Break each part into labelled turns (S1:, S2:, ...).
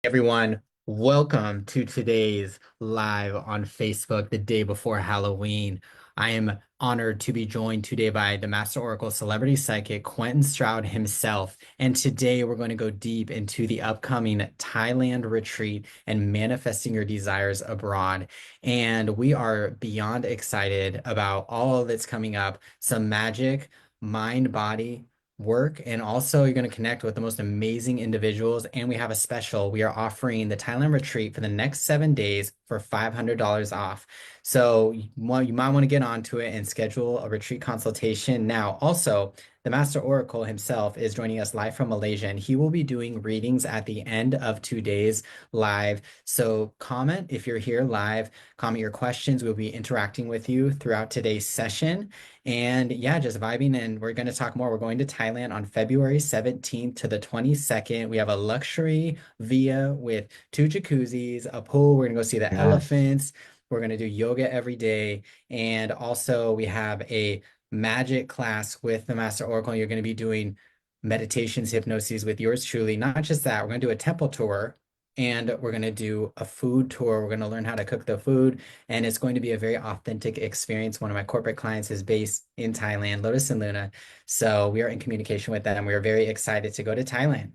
S1: Everyone, welcome to today's live on Facebook the day before Halloween. I am honored to be joined today by the Master Oracle celebrity psychic Quentin Stroud himself. And today we're going to go deep into the upcoming Thailand retreat and manifesting your desires abroad. And we are beyond excited about all that's coming up, some magic, mind, body work, and also you're going to connect with the most amazing individuals. And we have a special. We are offering the Thailand retreat for the next 7 days for $500 off. So you might want to get onto it and schedule a retreat consultation now. Also, the Master Oracle himself is joining us live from Malaysia, and he will be doing readings at the end of 2 days live. So comment if you're here live, comment your questions. We'll be interacting with you throughout today's session. And yeah, just vibing. And we're going to talk more. We're going to Thailand on February 17th to the 22nd. We have a luxury villa with 2 jacuzzis, a pool. We're going to go see the
S2: Yes.
S1: elephants. We're going to do yoga every day. And also, we have a magic class with the Master Oracle. You're going to be doing meditations, hypnoses with yours truly. Not just that, we're going to do a temple tour and we're going to do a food tour. We're going to learn how to cook the food, and it's going to be a very authentic experience. One of my corporate clients is based in Thailand, Lotus and Luna. So we are in communication with them. We are very excited to go to Thailand.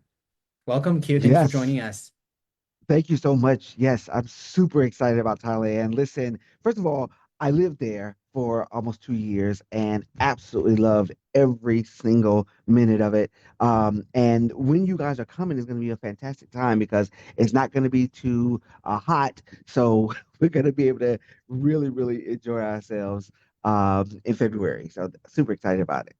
S1: Welcome, Q. Thanks for
S2: Yes.
S1: joining us.
S2: Thank you so much. Yes, I'm super excited about Thailand. Listen, first of all, I lived there for almost 2 years and absolutely love every single minute of it. And when you guys are coming, it's going to be a fantastic time because it's not going to be too hot. So we're going to be able to really, really enjoy ourselves in February. So super excited about it.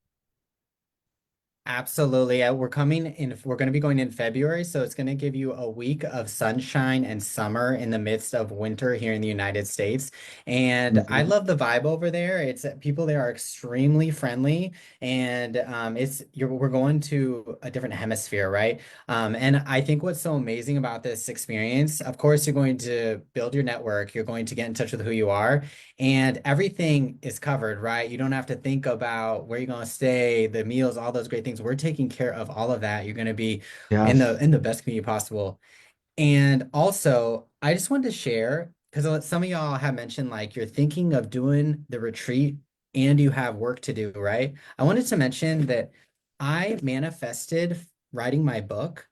S1: Absolutely. We're coming in, we're going to be going in February, so it's going to give you a week of sunshine and summer in the midst of winter here in the United States. And I
S2: Mhm.
S1: love the vibe over there. It's people there are extremely friendly, and we're going to a different hemisphere, right? And I think what's so amazing about this experience, of course, you're going to build your network, you're going to get in touch with who you are, and everything is covered, right? You don't have to think about where you're going to stay, the meals, all those great things. We're taking care of all of that. You're going to be in the
S2: Yes.
S1: best community possible. And also, I just wanted to share because some of y'all have mentioned like you're thinking of doing the retreat and you have work to do, right? I wanted to mention that I manifested writing my book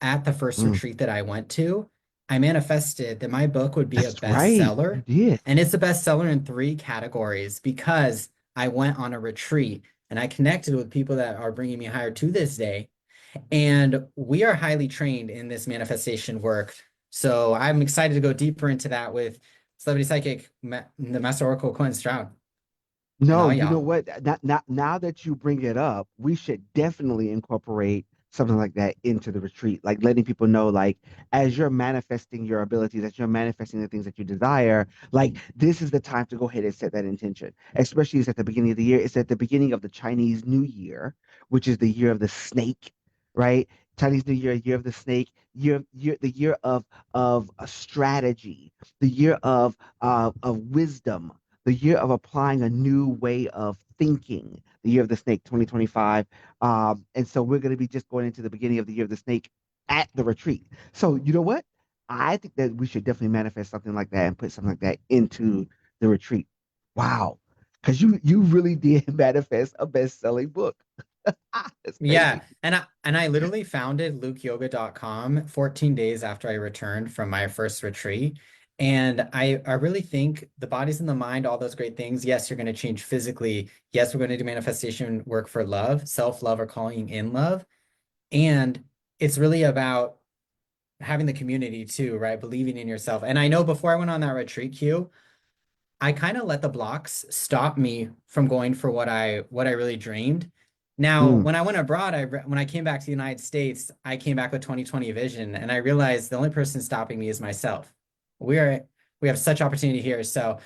S1: at the first
S2: Mm.
S1: retreat that I went to. I manifested that my book would be a
S2: That's right. You
S1: bestseller.
S2: did.
S1: And it's a bestseller in 3 categories because I went on a retreat and I connected with people that are bringing me higher to this day. And we are highly trained in this manifestation work. So I'm excited to go deeper into that with Celebrity Psychic, the Master Oracle, Cohen Stroud, and
S2: No,
S1: all
S2: you know
S1: y'all.
S2: what? Now that you bring it up, we should definitely incorporate something like that into the retreat, like letting people know, like, as you're manifesting your abilities, as you're manifesting the things that you desire, like, this is the time to go ahead and set that intention. Especially it's at the beginning of the year. It's at the beginning of the Chinese New Year, which is the year of the snake, right? Chinese New Year, year of the snake, the year of a strategy, the year of wisdom, the year of applying a new way of thinking, the year of the snake 2025. And so we're going to be just going into the beginning of the year of the snake at the retreat. So, you know what? I think that we should definitely manifest something like that and put something like that into the retreat. Wow. Because you really did manifest a best-selling book. That's
S1: Yeah,
S2: crazy.
S1: and I literally founded lukeyoga.com 14 days after I returned from my first retreat. And I really think the body's in the mind, all those great things. Yes, you're going to change physically. Yes, we're going to do manifestation work for love, self-love, or calling in love. And it's really about having the community too, right? Believing in yourself. And I know before I went on that retreat, Q, I kind of let the blocks stop me from going for what I really dreamed. Now,
S2: Mm,
S1: when I went abroad, when I came back to the United States, I came back with 2020 vision, and I realized the only person stopping me is myself. We are we have such opportunity here, so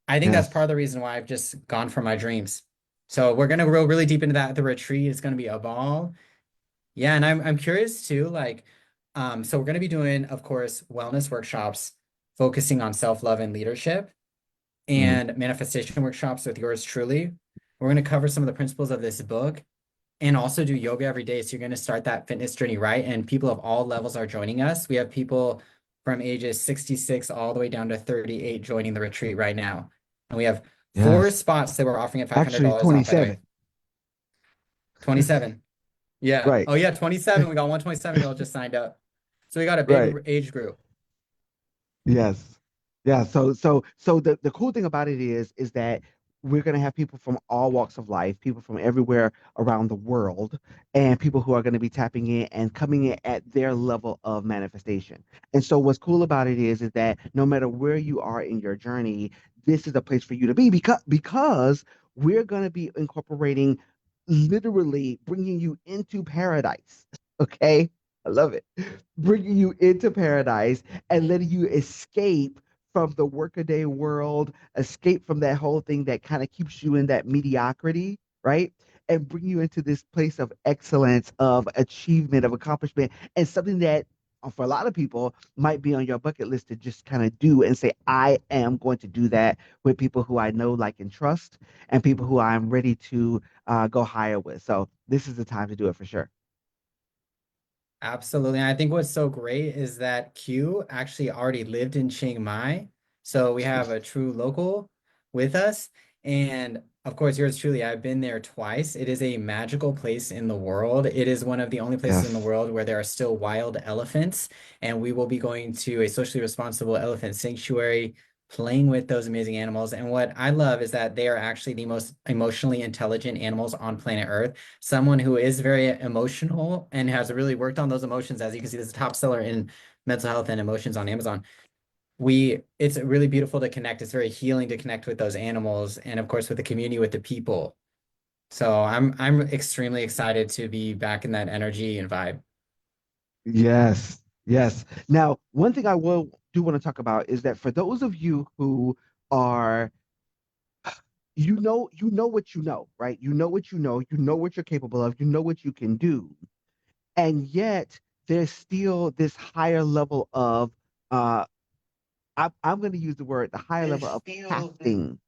S1: I think that's part
S2: yes.
S1: of the reason why I've just gone for my dreams. So we're gonna go really deep into that at the retreat. It's gonna be a ball. Yeah, and I'm curious too, like, so we're gonna be doing, of course, wellness workshops focusing on self-love and leadership
S2: Mm,
S1: and manifestation workshops with yours truly. We're going to cover some of the principles of this book. and also do yoga every day. So you're going to start that fitness journey, right? And people of all levels are joining us. We have people from ages 66 all the way down to 38 joining the retreat right now. And we have four
S2: Yes.
S1: spots that we're offering at
S2: Actually,
S1: $500 off, by the way.
S2: 27.
S1: 27. Yeah.
S2: Right.
S1: Oh, yeah, 27. We got 127-year-old just signed up. So we got a big
S2: Right.
S1: age group.
S2: Yes. Yeah. So the cool thing about it is that we're gonna have people from all walks of life, people from everywhere around the world, and people who are gonna be tapping in and coming in at their level of manifestation. And so what's cool about it is that no matter where you are in your journey, this is a place for you to be because we're gonna be incorporating literally bringing you into paradise. Okay. I love it. Bringing you into paradise and letting you escape from the workaday world, escape from that whole thing that kind of keeps you in that mediocrity, right? And bring you into this place of excellence, of achievement, of accomplishment, and something that for a lot of people might be on your bucket list to just kind of do and say, I am going to do that with people who I know, like, and trust, and people who I'm ready to go higher with. So this is the time to do it for sure.
S1: Absolutely. And I think what's so great is that Q actually already lived in Chiang Mai. So we have a true local with us. And of course, yours truly, I've been there twice. It is a magical place in the world. It is one of the only places in the
S2: Yes.
S1: world where there are still wild elephants. And we will be going to a socially responsible elephant sanctuary, playing with those amazing animals. And what I love is that they are actually the most emotionally intelligent animals on planet Earth. Someone who is very emotional and has really worked on those emotions. As you can see, this is a top seller in mental health and emotions on Amazon. It's really beautiful to connect. It's very healing to connect with those animals and of course with the community, with the people. So I'm extremely excited to be back in that energy and vibe.
S2: Yes, yes. Now, one thing I will do want to talk about is that for those of you who are, you know what you know, right? You know what you know what you're capable of, you know what you can do, and yet there's still this higher level of, uh, I'm going to use the word, the higher level of crafting,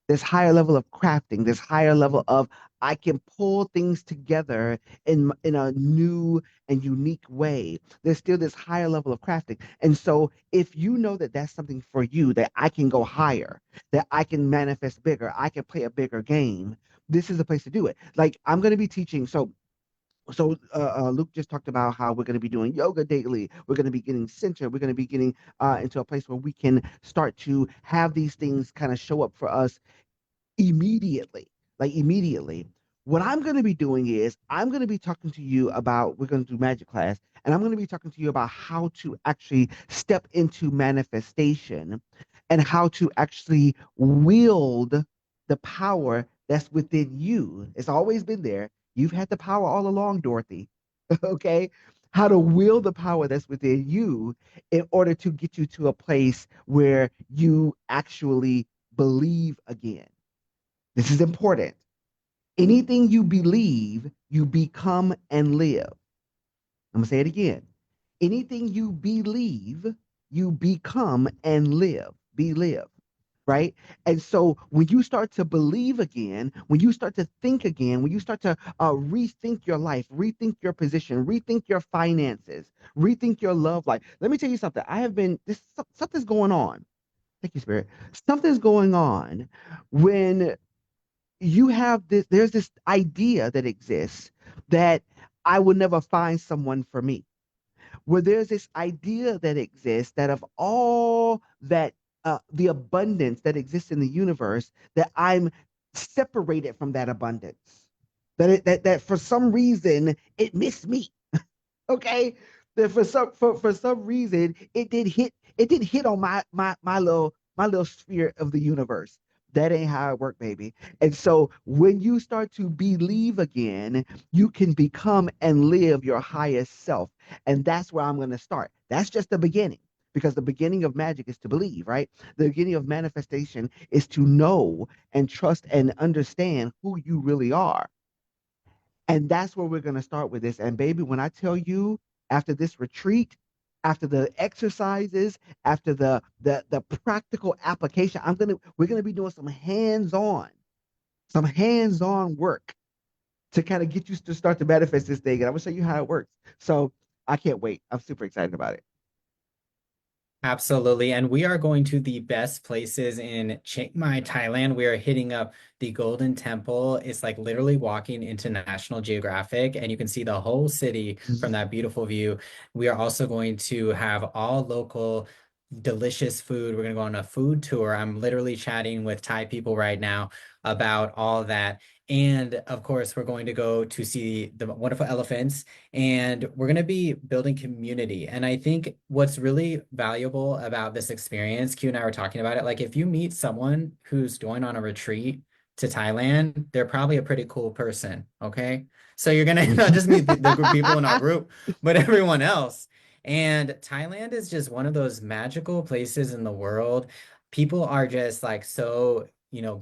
S2: this higher level of I can pull things together in a new and unique way. There's still this higher level of crafting. And so if you know that that's something for you, that I can go higher, that I can manifest bigger, I can play a bigger game, this is the place to do it. Like I'm going to be teaching. Luke just talked about how we're going to be doing yoga daily. We're going to be getting centered. We're going to be getting into a place where we can start to have these things kind of show up for us immediately, like immediately. What I'm going to be doing is I'm going to be talking to you about, we're going to do magic class, and I'm going to be talking to you about how to actually step into manifestation and how to actually wield the power that's within you. It's always been there. You've had the power all along, Dorothy. Okay? How to wield the power that's within you in order to get you to a place where you actually believe again. This is important. Anything you believe, you become and live. I'm going to say it again. Anything you believe, you become and live. Be live. Right. And so when you start to believe again, when you start to think again, when you start to rethink your life, rethink your position, rethink your finances, rethink your love life. Let me tell you something. I have been, this something's going on. Thank you, Spirit. Something's going on when you have this, there's this idea that exists that I will never find someone for me. Where there's this idea that exists that of all that the abundance that exists in the universe, that I'm separated from that abundance. That for some reason it missed me. Okay. That for some reason it did hit on my little sphere of the universe. That ain't how it worked, baby. And so when you start to believe again, you can become and live your highest self. And that's where I'm going to start. That's just the beginning. Because the beginning of magic is to believe, right? The beginning of manifestation is to know and trust and understand who you really are. And that's where we're going to start with this. And baby, when I tell you after this retreat, after the exercises, after the practical application, we're gonna be doing some hands-on work to kind of get you to start to manifest this thing. And I'm gonna show you how it works. So I can't wait. I'm super excited about it.
S1: Absolutely. And we are going to the best places in Chiang Mai, Thailand. We are hitting up the Golden Temple. It's like literally walking into National Geographic, and you can see the whole city from that beautiful view. We are also going to have all local delicious food. We're going to go on a food tour. I'm literally chatting with Thai people right now about all that. And of course, we're going to go to see the wonderful elephants, and we're going to be building community. And I think what's really valuable about this experience, Q and I were talking about it, like if you meet someone who's going on a retreat to Thailand, they're probably a pretty cool person. Okay. So you're going to not just meet the group people in our group, but everyone else. And Thailand is just one of those magical places in the world. People are just like so,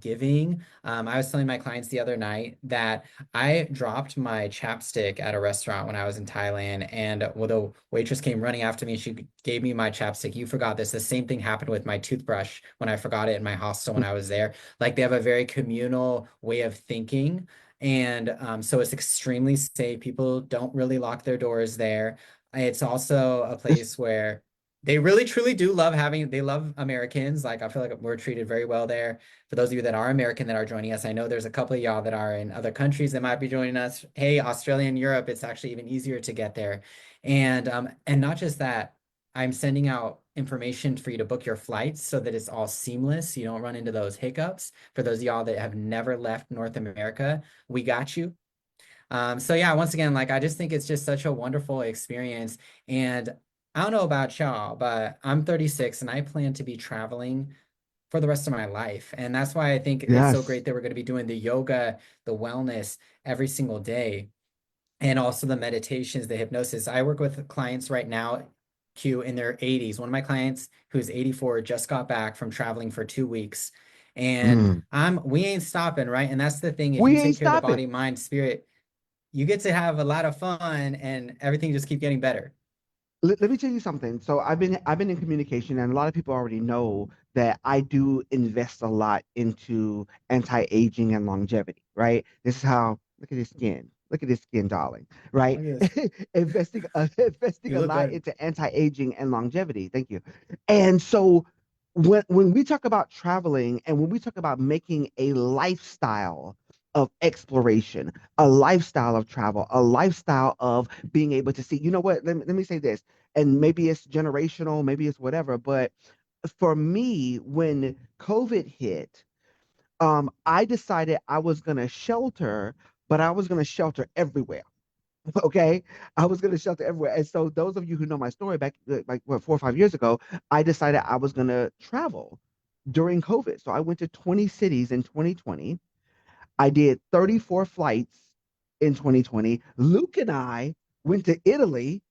S1: giving. I was telling my clients the other night that I dropped my chapstick at a restaurant when I was in Thailand, and well, the waitress came running after me. She gave me my chapstick. You forgot this. The same thing happened with my toothbrush when I forgot it in my hostel when I was there. Like they have a very communal way of thinking. And so it's extremely safe. People don't really lock their doors there. It's also a place where they really truly do they love Americans. Like I feel like we're treated very well there. For those of you that are American that are joining us, I know there's a couple of y'all that are in other countries that might be joining us. Hey, Australia and Europe, it's actually even easier to get there. And not just that, I'm sending out information for you to book your flights so that it's all seamless. You don't run into those hiccups. For those of y'all that have never left North America, we got you. So yeah, once again, like I just think it's just such a wonderful experience. And I don't know about y'all, but I'm 36 and I plan to be traveling for the rest of my life. And that's why I think it's so
S2: Yes.
S1: great that we're going to be doing the yoga, the wellness every single day, and also the meditations, the hypnosis. I work with clients right now, Q, in their 80s. One of my clients who's 84 just got back from traveling for 2 weeks. And
S2: Mm.
S1: we ain't stopping, right? And that's the thing. If you
S2: We ain't
S1: take care of the
S2: stopping.
S1: body, mind, spirit, you get to have a lot of fun and everything just keep getting better.
S2: Let me tell you something. So I've been in communication, and a lot of people already know that I do invest a lot into anti-aging and longevity, right? This is how look at his skin. Look at his skin, darling, right?
S1: Look at this.
S2: Investing
S1: You
S2: a
S1: look
S2: lot
S1: good.
S2: into anti-aging and longevity. Thank you. And so when we talk about traveling and when we talk about making a lifestyle of exploration, a lifestyle of travel, a lifestyle of being able to see, you know what? Let me say this, and maybe it's generational, maybe it's whatever, but for me, when COVID hit, I decided I was gonna shelter, but I was gonna shelter everywhere. Okay, I was gonna shelter everywhere. And so those of you who know my story back like what 4 or 5 years ago, I decided I was gonna travel during COVID. So I went to 20 cities in 2020. I did 34 flights in 2020. Luke and I went to Italy,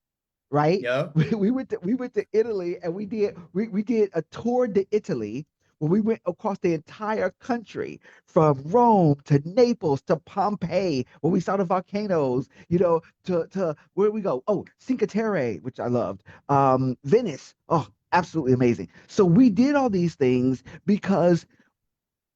S2: right?
S1: Yep.
S2: We went to Italy, and we did a tour de Italy where we went across the entire country from Rome to Naples to Pompeii, where we saw the volcanoes, to where we go. Oh, Cinque Terre, which I loved. Venice. Oh, absolutely amazing. So we did all these things because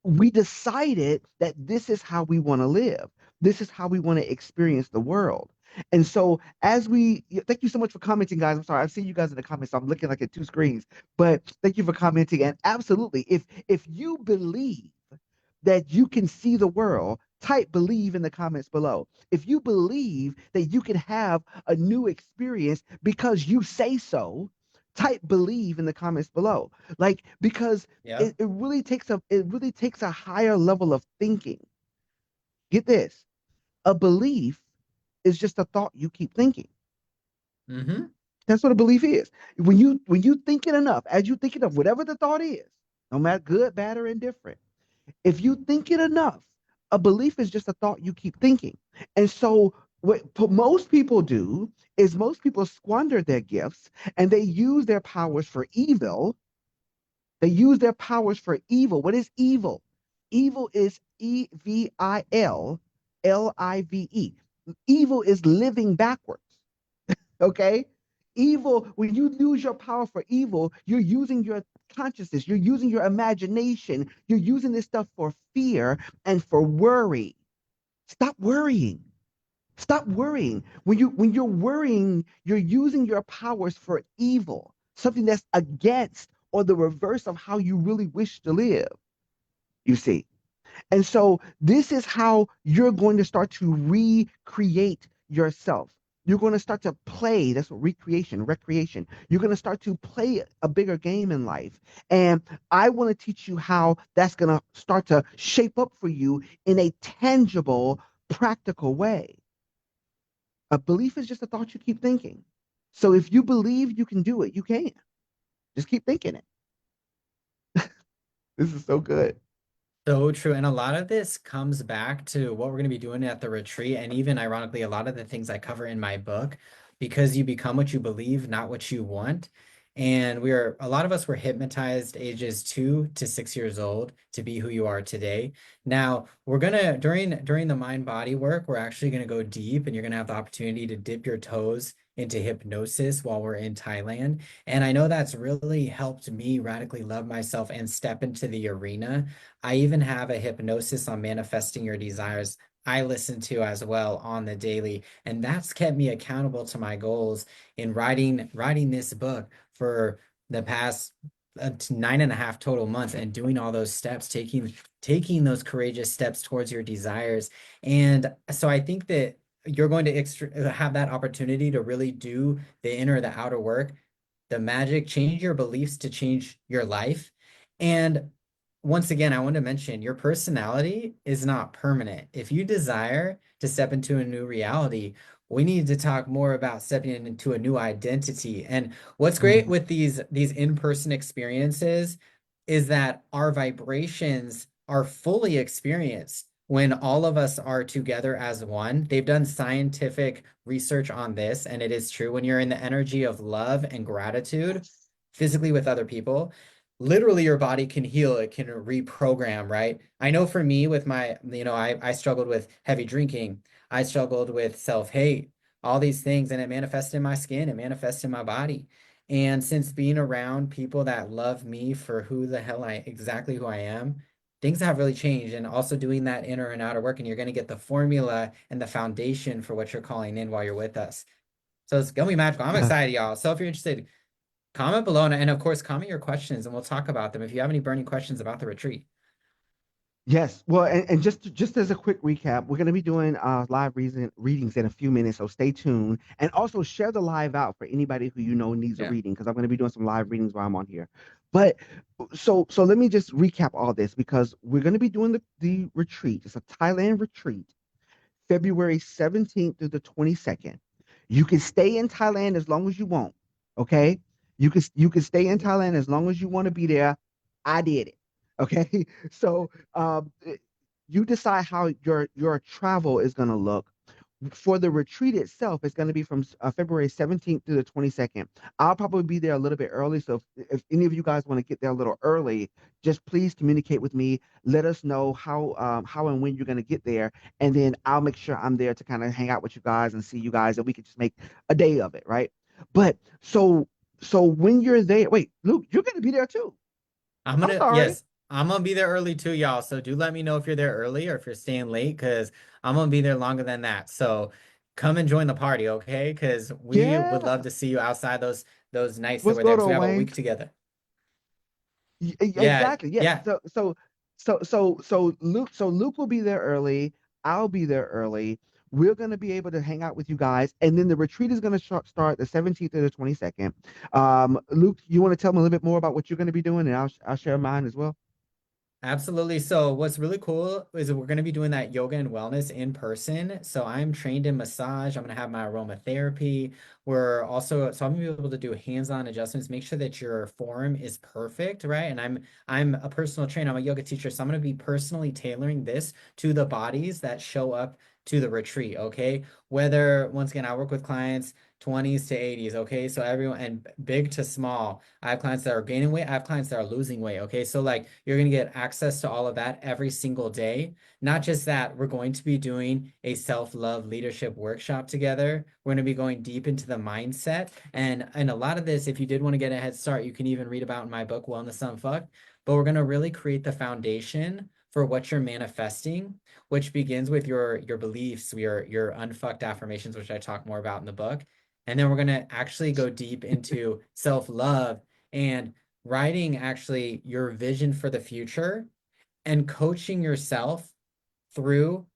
S2: we decided that this is how we want to live. This is how we want to experience the world. And so, thank you so much for commenting, guys. I'm sorry, I've seen you guys in the comments. So I'm looking like at two screens, but thank you for commenting. And absolutely, if you believe that you can see the world, type believe in the comments below. If you believe that you can have a new experience because you say so, type believe in the comments below. Like, because
S1: Yep.
S2: it really takes a higher level of thinking. Get this. A belief is just a thought you keep thinking.
S1: Mm-hmm.
S2: That's what a belief is. When you think it enough, as you think it of whatever the thought is, no matter good, bad, or indifferent, if you think it enough, a belief is just a thought you keep thinking. And so what most people do is most people squander their gifts and they use their powers for evil. They use their powers for evil. What is evil? Evil is Evil, Live. Evil is living backwards. Okay? Evil, when you use your power for evil, you're using your consciousness, you're using your imagination, you're using this stuff for fear and for worry. Stop worrying. Stop worrying. When you're worrying, you're using your powers for evil, something that's against or the reverse of how you really wish to live, you see. And so this is how you're going to start to recreate yourself. You're going to start to play. That's what recreation. You're going to start to play a bigger game in life. And I want to teach you how that's going to start to shape up for you in a tangible, practical way. A belief is just a thought you keep thinking. So if you believe you can do it, you can. Just keep thinking it. This is so good.
S1: So true. And a lot of this comes back to what we're going to be doing at the retreat. And even ironically, a lot of the things I cover in my book, because you become what you believe, not what you want. And a lot of us were hypnotized ages 2 to 6 years old to be who you are today. Now, during the mind body work, we're actually going to go deep and you're going to have the opportunity to dip your toes into hypnosis while we're in Thailand. And I know that's really helped me radically love myself and step into the arena. I even have a hypnosis on manifesting your desires I listen to as well on the daily, and that's kept me accountable to my goals in writing this book for the past 9.5 total months and doing all those steps, taking those courageous steps towards your desires. And so I think that you're going to have that opportunity to really do the inner, the outer work, the magic, change your beliefs to change your life. And once again, I want to mention your personality is not permanent. If you desire to step into a new reality, we need to talk more about stepping into a new identity. And what's great
S2: Mhm.
S1: with these in-person experiences is that our vibrations are fully experienced when all of us are together as one. They've done scientific research on this, and it is true when you're in the energy of love and gratitude physically with other people, literally your body can heal, it can reprogram, right? I know for me with I struggled with heavy drinking, I struggled with self-hate, all these things, and it manifested in my skin, it manifested in my body. And since being around people that love me for exactly who I am, things have really changed. And also doing that inner and outer work, and you're going to get the formula and the foundation for what you're calling in while you're with us. So it's gonna be magical. I'm excited, y'all. So if you're interested, comment below, and of course, comment your questions and we'll talk about them if you have any burning questions about the retreat.
S2: Yes. Well, and just as a quick recap, we're going to be doing live readings in a few minutes, so stay tuned. And also share the live out for anybody who you know needs a
S1: Yeah.
S2: reading, because I'm going to be doing some live readings while I'm on here. But so let me just recap all this because we're going to be doing the retreat. It's a Thailand retreat, February 17th through the 22nd. You can stay in Thailand as long as you want. Okay. You can stay in Thailand as long as you want to be there. I did it. Okay. So you decide how your travel is going to look. For the retreat itself, it's going to be from February 17th to the 22nd. I'll probably be there a little bit early. So if any of you guys want to get there a little early, just please communicate with me. Let us know how and when you're going to get there. And then I'll make sure I'm there to kind of hang out with you guys and see you guys, and we can just make a day of it, right? But so when you're there, wait, Luke, you're going to be there too. I'm sorry.
S1: Yes, I'm gonna be there early too, y'all. So do let me know if you're there early or if you're staying late, because I'm gonna be there longer than that. So come and join the party, okay? Because we would love
S2: Yeah.
S1: to see you outside those nights that
S2: What's
S1: we're there,
S2: going
S1: because we
S2: on,
S1: have a
S2: Wayne?
S1: week together. Yeah,
S2: Exactly. Yes.
S1: yeah.
S2: So Luke will be there early. I'll be there early. We're going to be able to hang out with you guys, and then the retreat is going to start the 17th to the 22nd. Luke, you want to tell me a little bit more about what you're going to be doing, and I'll share mine as well.
S1: Absolutely. So what's really cool is that we're going to be doing that yoga and wellness in person. So I'm trained in massage. I'm going to have my aromatherapy. So I'm going to be able to do hands-on adjustments, make sure that your form is perfect, right? And I'm a personal trainer. I'm a yoga teacher. So I'm going to be personally tailoring this to the bodies that show up to the retreat, okay? Whether, once again, I work with clients 20s to 80s, okay? So everyone, and big to small. I have clients that are gaining weight. I have clients that are losing weight. Okay. So like you're going to get access to all of that every single day. Not just that, we're going to be doing a self-love leadership workshop together. We're going to be going deep into the mindset. And a lot of this, if you did want to get a head start, you can even read about in my book, Wellness Unfucked. But we're going to really create the foundation for what you're manifesting, which begins with your beliefs, your unfucked affirmations, which I talk more about in the book. And then we're gonna actually go deep into self-love and writing actually your vision for the future and coaching yourself through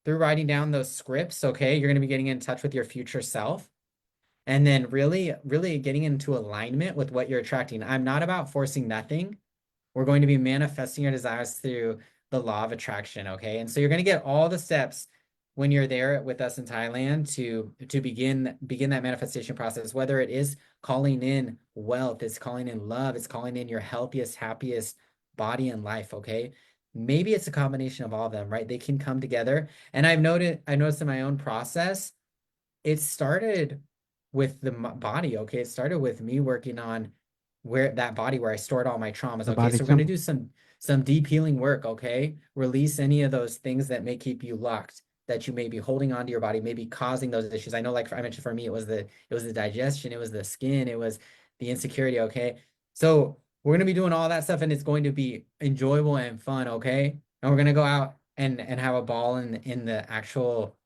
S1: writing down those scripts. Okay, you're going to be getting in touch with your future self and then really getting into alignment with what you're attracting. I'm not about forcing nothing. We're going to be manifesting your desires through the law of attraction, okay? And so you're going to get all the steps when you're there with us in Thailand to begin that manifestation process, whether it is calling in wealth, it's calling in love, it's calling in your healthiest, happiest body and life, okay? Maybe it's a combination of all of them, right? They can come together. And I noticed in my own process, it started with the body, okay? It started with me working on where that body where I stored all my traumas.
S2: The
S1: Okay,
S2: body
S1: so we're gonna
S2: temple.
S1: do some deep healing work, okay? Release any of those things that may keep you locked, that you may be holding onto your body, maybe causing those issues. I know, like I mentioned, for me, it was the digestion, it was the skin, it was the insecurity, okay? So we're gonna be doing all that stuff and it's going to be enjoyable and fun, okay? And we're gonna go out and have a ball in the actual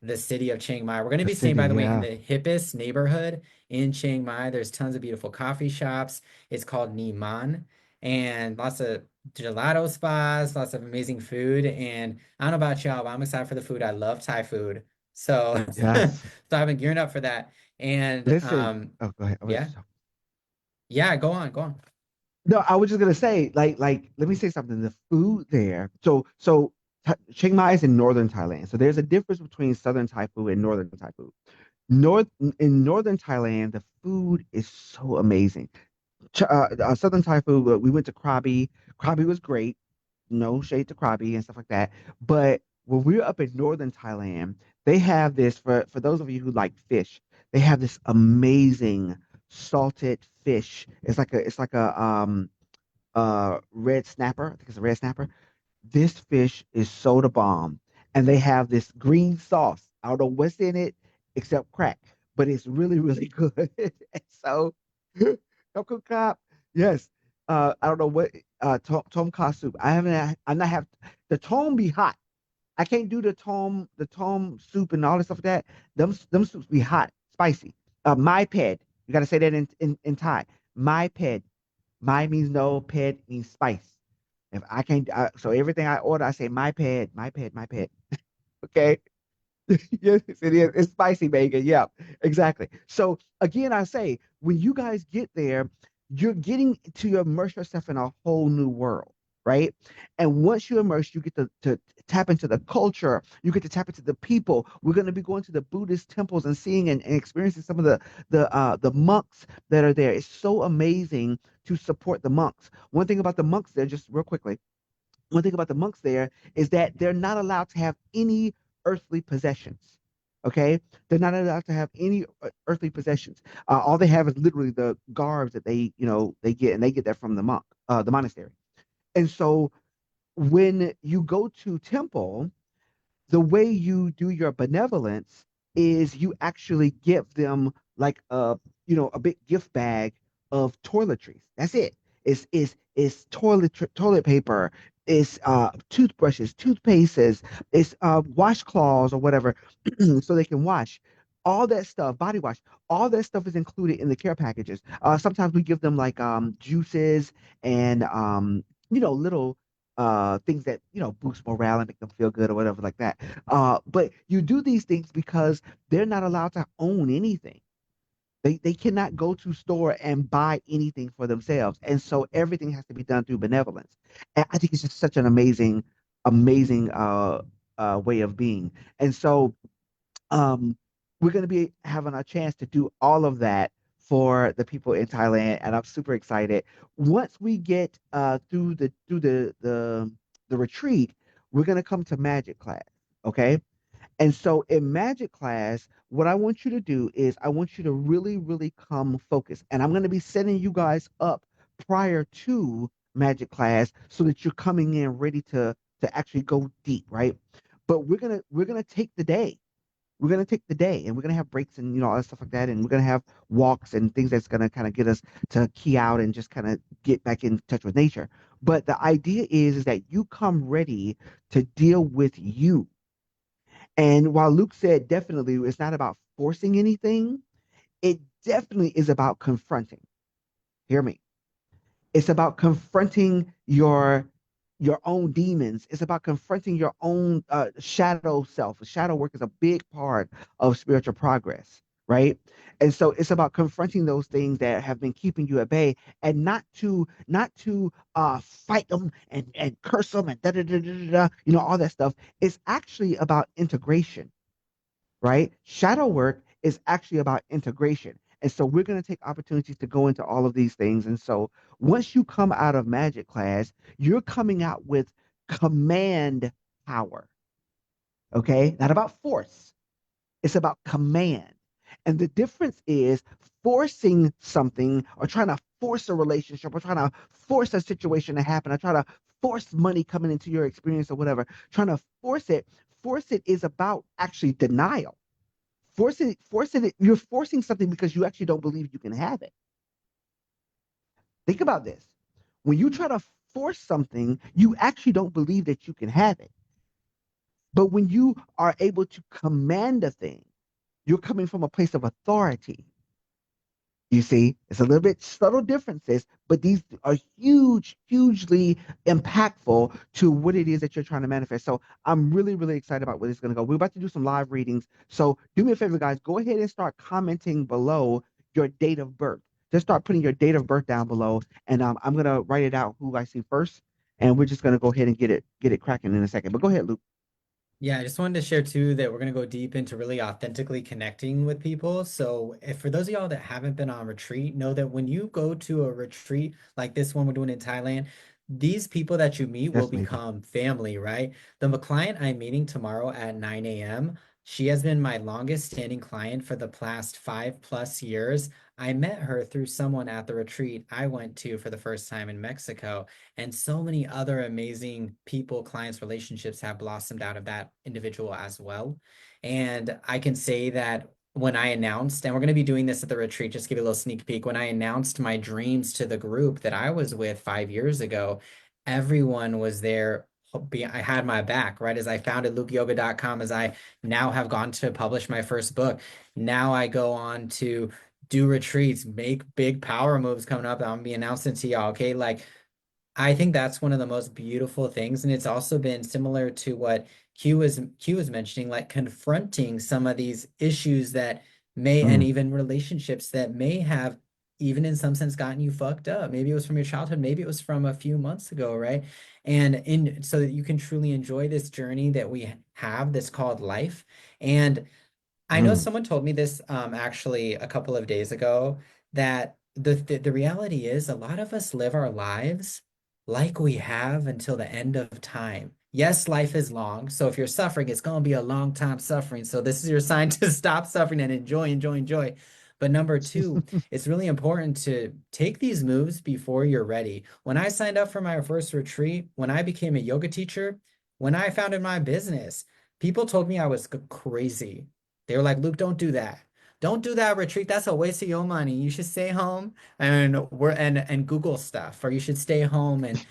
S1: the city of Chiang Mai. We're going to
S2: The
S1: be staying,
S2: city,
S1: by the way, in
S2: yeah.
S1: the hippest neighborhood in Chiang Mai. There's tons of beautiful coffee shops. It's called Niman, and lots of gelato spas, lots of amazing food. And I don't know about y'all, but I'm excited for the food. I love Thai food. So, so
S2: Yes.
S1: I've been gearing up for that. And
S2: Listen. Oh, go ahead.
S1: yeah, yeah, go on, go on.
S2: No, I was just gonna say, let me say something. The food there. Chiang Mai is in northern Thailand. So there's a difference between southern Thai food and northern Thai food. North in northern Thailand, the food is so amazing. Southern Thai food. We went to Krabi. Krabi was great. No shade to Krabi and stuff like that. But when we were up in northern Thailand, they have this for those of you who like fish. They have this amazing salted fish. It's like a red snapper. I think it's a red snapper. This fish is so the bomb. And they have this green sauce. I don't know what's in it except crack, but it's really, really good. And so, Tom Kap, yes. I don't know what tom kha soup. I'm not have the tom be hot. I can't do the tom soup and all this stuff like that. Them soups be hot, spicy. My ped. You gotta say that in Thai. My ped. My means no, ped means spice. If I can't, so everything I order, I say my ped, my ped, my ped. Okay. Yes, it is. It's spicy bacon. Yeah, exactly. So again, I say when you guys get there, you're getting to immerse yourself in a whole new world, right? And once you immerse, you get to tap into the culture. You get to tap into the people. We're going to be going to the Buddhist temples and seeing and experiencing some of the monks that are there. It's so amazing to support the monks. One thing about the monks there, just real quickly, one thing about the monks there is that they're not allowed to have any earthly possessions. Okay, they're not allowed to have any earthly possessions. All they have is literally the garbs that they get, and they get that from the monastery. And so when you go to temple, the way you do your benevolence is you actually give them like a big gift bag of toiletries. That's it. It's toilet paper, it's toothbrushes, toothpastes, it's washcloths or whatever, so they can wash. All that stuff, body wash, all that stuff is included in the care packages. Sometimes we give them like juices and little things that boost morale and make them feel good or whatever like that. But you do these things because they're not allowed to own anything. They cannot go to store and buy anything for themselves, and so everything has to be done through benevolence. And I think it's just such an amazing way of being. And so um, we're going to be having a chance to do all of that for the people in Thailand, and I'm super excited. Once we get through the retreat, we're going to come to magic class, okay? And so in magic class, what I want you to do is I want you to really, really come focus, and I'm going to be setting you guys up prior to magic class so that you're coming in ready to actually go deep, right? But we're gonna take the day. We're going to take the day and we're going to have breaks and, all that stuff like that. And we're going to have walks and things that's going to kind of get us to key out and just kind of get back in touch with nature. But the idea is that you come ready to deal with you. And while Luke said definitely it's not about forcing anything, it definitely is about confronting. Hear me. It's about confronting your own demons. It's about confronting your own shadow self. Shadow work is a big part of spiritual progress, right? And so it's about confronting those things that have been keeping you at bay, and not to fight them and curse them and da da da da da, all that stuff. It's actually about integration, right? Shadow work is actually about integration. And so we're going to take opportunities to go into all of these things. And so once you come out of magic class, you're coming out with command power, okay? Not about force, it's about command. And the difference is forcing something or trying to force a relationship or trying to force a situation to happen or trying to force money coming into your experience or whatever, trying to force it is about actually denial. Forcing it, you're forcing something because you actually don't believe you can have it. Think about this. When you try to force something, you actually don't believe that you can have it. But when you are able to command a thing, you're coming from a place of authority. You see, it's a little bit subtle differences, but these are hugely impactful to what it is that you're trying to manifest. So I'm really, really excited about where this is going to go. We're about to do some live readings. So do me a favor, guys. Go ahead and start commenting below your date of birth. Just start putting your date of birth down below, and I'm gonna write it out who I see first, and we're just gonna go ahead and get it cracking in a second. But go ahead, Luke.
S1: Yeah, I just wanted to share too that we're going to go deep into really authentically connecting with people. So, if for those of y'all that haven't been on retreat, know that when you go to a retreat like this one we're doing in Thailand, these people that you meet will
S2: That's amazing.
S1: become family, right? The client I'm meeting tomorrow at 9 a.m., she has been my longest standing client for the past 5+ years. I met her through someone at the retreat I went to for the first time in Mexico. And so many other amazing people, clients, relationships have blossomed out of that individual as well. And I can say that when I announced, and we're going to be doing this at the retreat, just give you a little sneak peek. When I announced my dreams to the group that I was with 5 years ago, everyone was there. I had my back, right? As I founded lukeyoga.com, as I now have gone to publish my first book. Now I go on to do retreats, make big power moves coming up. I'm gonna be announcing to y'all, okay? Like I think that's one of the most beautiful things. And it's also been similar to what Q was mentioning, like confronting some of these issues that may, and
S2: Mm,
S1: even relationships that may have, even in some sense, gotten you fucked up. Maybe it was from your childhood, maybe it was from a few months ago, right? And in so that you can truly enjoy this journey that we have that's called life. And I know
S2: mm,
S1: someone told me this actually a couple of days ago that the reality is a lot of us live our lives like we have until the end of time. Yes, life is long. So if you're suffering, it's going to be a long time suffering. So this is your sign to stop suffering and enjoy, enjoy, enjoy. But number two, it's really important to take these moves before you're ready. When I signed up for my first retreat, when I became a yoga teacher, when I founded my business, people told me I was crazy. They were like, Luke, don't do that. Don't do that retreat. That's a waste of your money. You should stay home and Google stuff, or you should stay home and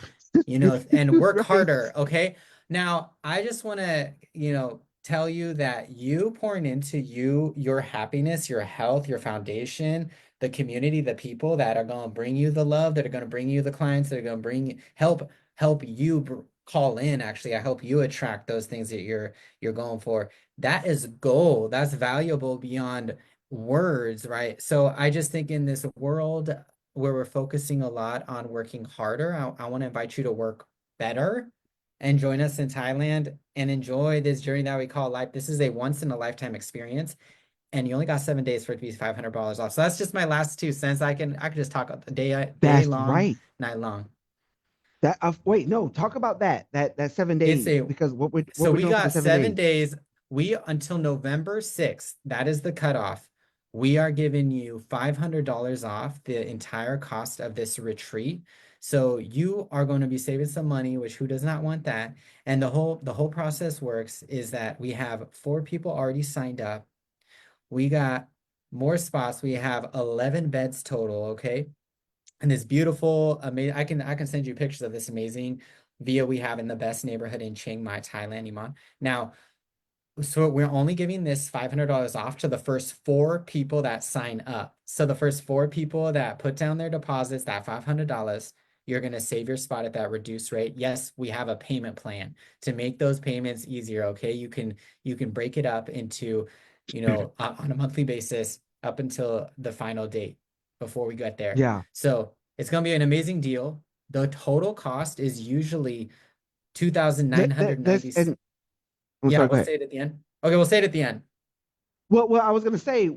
S1: and work
S2: right.
S1: harder. Okay. Now, I just want to, tell you that you pouring into your happiness, your health, your foundation, the community, the people that are going to bring you the love, that are going to bring you the clients, that are going to help you call in. Actually, I help you attract those things that you're going for. That is gold. That's valuable beyond words, right? So I just think in this world where we're focusing a lot on working harder, I want to invite you to work better and join us in Thailand and enjoy this journey that we call life. This is a once in a lifetime experience, and you only got 7 days for it to be $500 off. So that's just my last 2 cents. I can just talk a day
S2: That's
S1: long,
S2: right.
S1: night long.
S2: That wait, no, talk about that seven
S1: It's
S2: days
S1: a
S2: because what
S1: So
S2: we're
S1: we
S2: doing for the
S1: got
S2: seven
S1: seven
S2: days.
S1: days. We until November 6th. That is the cutoff. we are giving you $500 off the entire cost of this retreat. So you are going to be saving some money, which who does not want that? And the whole process works is that we have 4 people already signed up. We got more spots. We have 11 beds total, okay? And this beautiful, amazing, I can send you pictures of this amazing view we have in the best neighborhood in Chiang Mai, Thailand, Iman. Now, so we're only giving this $500 off to the first 4 people that sign up. So the first 4 people that put down their deposits, that $500, you're going to save your spot at that reduced rate. Yes, we have a payment plan to make those payments easier. Okay, you can break it up into, on a monthly basis up until the final date before we get there.
S2: Yeah.
S1: So it's going to be an amazing deal. The total cost is usually
S2: This
S1: 2,990.
S2: and I'm
S1: Yeah,
S2: sorry, go
S1: we'll
S2: ahead.
S1: say it at the end. Okay, we'll say it at the end.
S2: Well, I was going to say,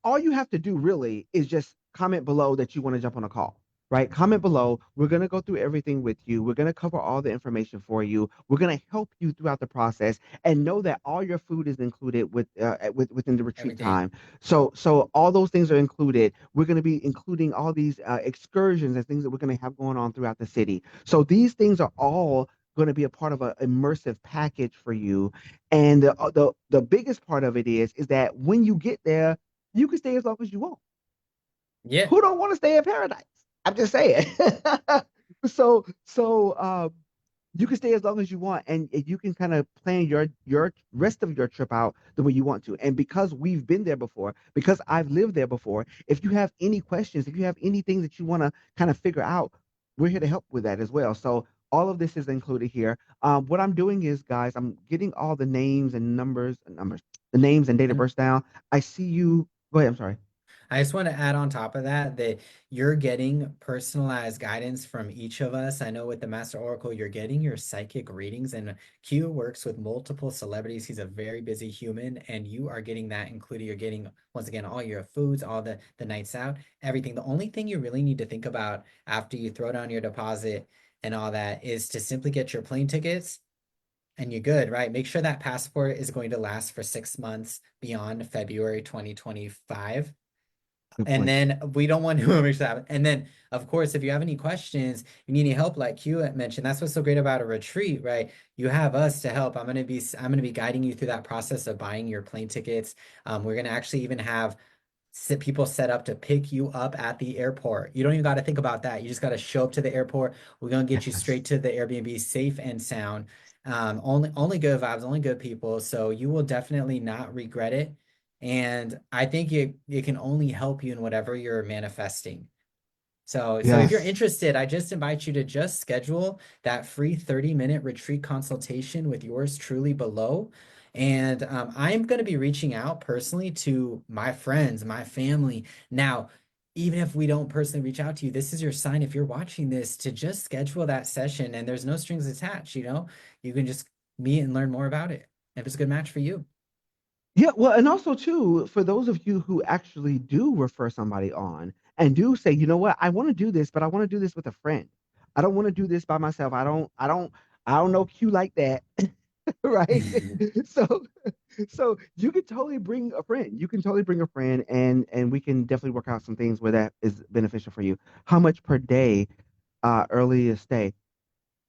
S2: all you have to do really is just comment below that you want to jump on a call, right? Comment below. We're going to go through everything with you. We're going to cover all the information for you. We're going to help you throughout the process, and know that all your food is included within the retreat
S1: Everything.
S2: time. So all those things are included. We're going to be including all these excursions and things that we're going to have going on throughout the city. So these things are all going to be a part of an immersive package for you, and the biggest part of it is that when you get there, you can stay as long as you want.
S1: Yeah.
S2: Who don't want to stay in paradise? I'm just saying. So you can stay as long as you want, and you can kind of plan your rest of your trip out the way you want to. And because we've been there before, because I've lived there before, if you have any questions, if you have anything that you want to kind of figure out, we're here to help with that as well. So all of this is included here. What I'm doing is, guys, I'm getting all the names and numbers, the names and date of
S1: And
S2: birth down. I see you. Go ahead. I'm sorry.
S1: I just want to add on top of that that you're getting personalized guidance from each of us. I know with the Master Oracle, you're getting your psychic readings, and Q works with multiple celebrities. He's a very busy human, and you are getting that included. You're getting, once again, all your foods, all the nights out, everything. The only thing you really need to think about after you throw down your deposit and all that is to simply get your plane tickets and you're good, right? Make sure that passport is going to last for 6 months beyond February 2025.
S2: Good
S1: And
S2: point.
S1: then we don't want to make sure that happen. And then, of course, if you have any questions, you need any help, like Q mentioned, that's what's so great about a retreat, right? You have us to help. I'm gonna be guiding you through that process of buying your plane tickets. We're gonna actually even have people set up to pick you up at the airport. You don't even got to think about that. You just got to show up to the airport. We're gonna get you straight
S2: Yes.
S1: to the Airbnb, safe and sound. Only good vibes, only good people. So you will definitely not regret it. And I think it can only help you in whatever you're manifesting. So if you're
S2: Yes.
S1: interested, I just invite you to just schedule that free 30-minute retreat consultation with yours truly below. And I'm going to be reaching out personally to my friends, my family. Now, even if we don't personally reach out to you, this is your sign if you're watching this to just schedule that session and there's no strings attached. You can just meet and learn more about it if it's a good match for you.
S2: Yeah, well, and also too, for those of you who actually do refer somebody on and do say, you know what, I want to do this, but I want to do this with a friend. I don't want to do this by myself. I don't know Q like that, right? So, so you can totally bring a friend. You can totally bring a friend, and we can definitely work out some things where that is beneficial for you. How much per day, early stay?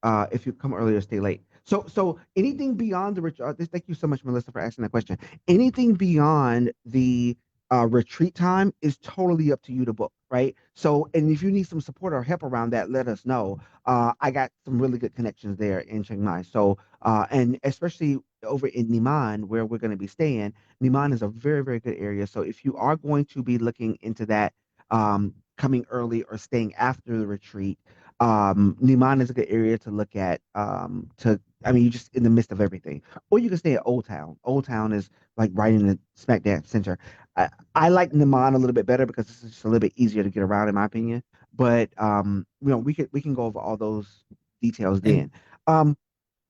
S2: If you come earlier, stay late. So anything beyond the retreat. Thank you so much, Melissa, for asking that question. Anything beyond the retreat time is totally up to you to book, right? So, and if you need some support or help around that, let us know. I got some really good connections there in Chiang Mai. So, and especially over in Niman, where we're going to be staying, Niman is a very, very good area. So, if you are going to be looking into that, coming early or staying after the retreat, Niman is a good area to look at. I mean, you're just in the midst of everything. Or you can stay at Old Town. Old Town is like right in the smack dab center. I like Niman a little bit better because this is just a little bit easier to get around, in my opinion. But we can go over all those details
S1: And
S2: then.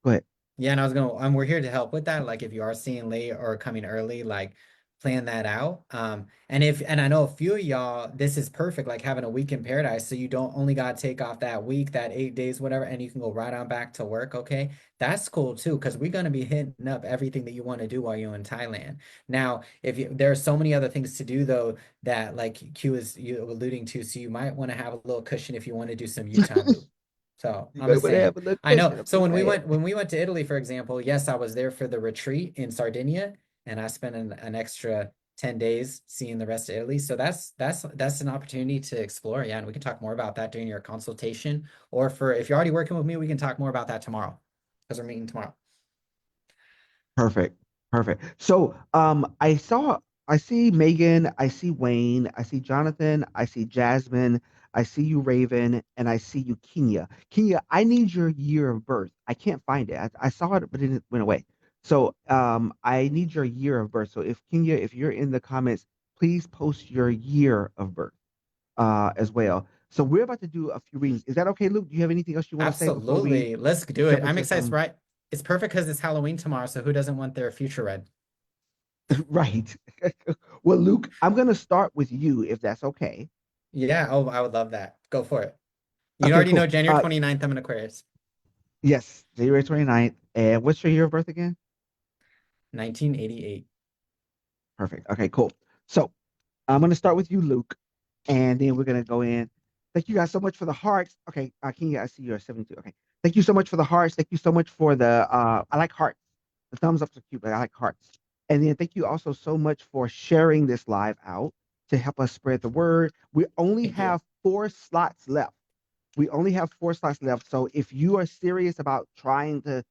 S2: Go ahead.
S1: Yeah, and I was gonna, we're here to help with that. Like, if you are staying late or coming early, like, plan that out. And I know a few of y'all, this is perfect, like having a week in paradise. So you don't only got to take off that week, that 8 days, whatever, and you can go right on back to work. Okay. That's cool too, because we're going to be hitting up everything that you want to do while you're in Thailand. Now, if you, there are so many other things to do though, that like Q is you alluding to, so you might want to have a little cushion if you want to do some U time loop. So
S2: You
S1: I'm
S2: might
S1: just
S2: want to
S1: saying.
S2: have a little
S1: I know.
S2: cushion. I'm
S1: So
S2: just saying.
S1: when we went to Italy, for example, yes, I was there for the retreat in Sardinia, and I spent an extra 10 days seeing the rest of Italy. So that's an opportunity to explore. Yeah, and we can talk more about that during your consultation. Or for if you're already working with me, we can talk more about that tomorrow because we're meeting tomorrow.
S2: Perfect. Perfect. So, I see Megan, I see Wayne, I see Jonathan, I see Jasmine, I see you, Raven, and I see you, Kenya. Kenya, I need your year of birth. I can't find it. I saw it, but it went away. So, I need your year of birth. So, if Kenya, if you're in the comments, please post your year of birth, as well. So, we're about to do a few readings. Is that okay, Luke? Do you have anything else you want to say before we
S1: Absolutely. Let's do it.
S2: jump
S1: I'm
S2: into
S1: excited,
S2: some?
S1: right? It's perfect because it's Halloween tomorrow. So who doesn't want their future read?
S2: Right. Well, Luke, I'm going to start with you if that's okay.
S1: Yeah. Oh, I would love that. Go for it. You
S2: Okay,
S1: already know
S2: cool.
S1: January 29th, I'm an Aquarius.
S2: Yes, January 29th. And what's your year of birth again?
S1: 1988.
S2: Perfect. Okay, cool. So I'm going to start with you, Luke, and then we're going to go in. Thank you guys so much for the hearts. Okay, Kenya, I see you're 72. Okay. Thank you so much for the hearts. Thank you so much for the, I like hearts. The thumbs ups are cute, but I like hearts. And then thank you also so much for sharing this live out to help us spread the word. We only
S1: Thank you.
S2: have 4 slots left. We only have 4 slots left. So if you are serious about trying to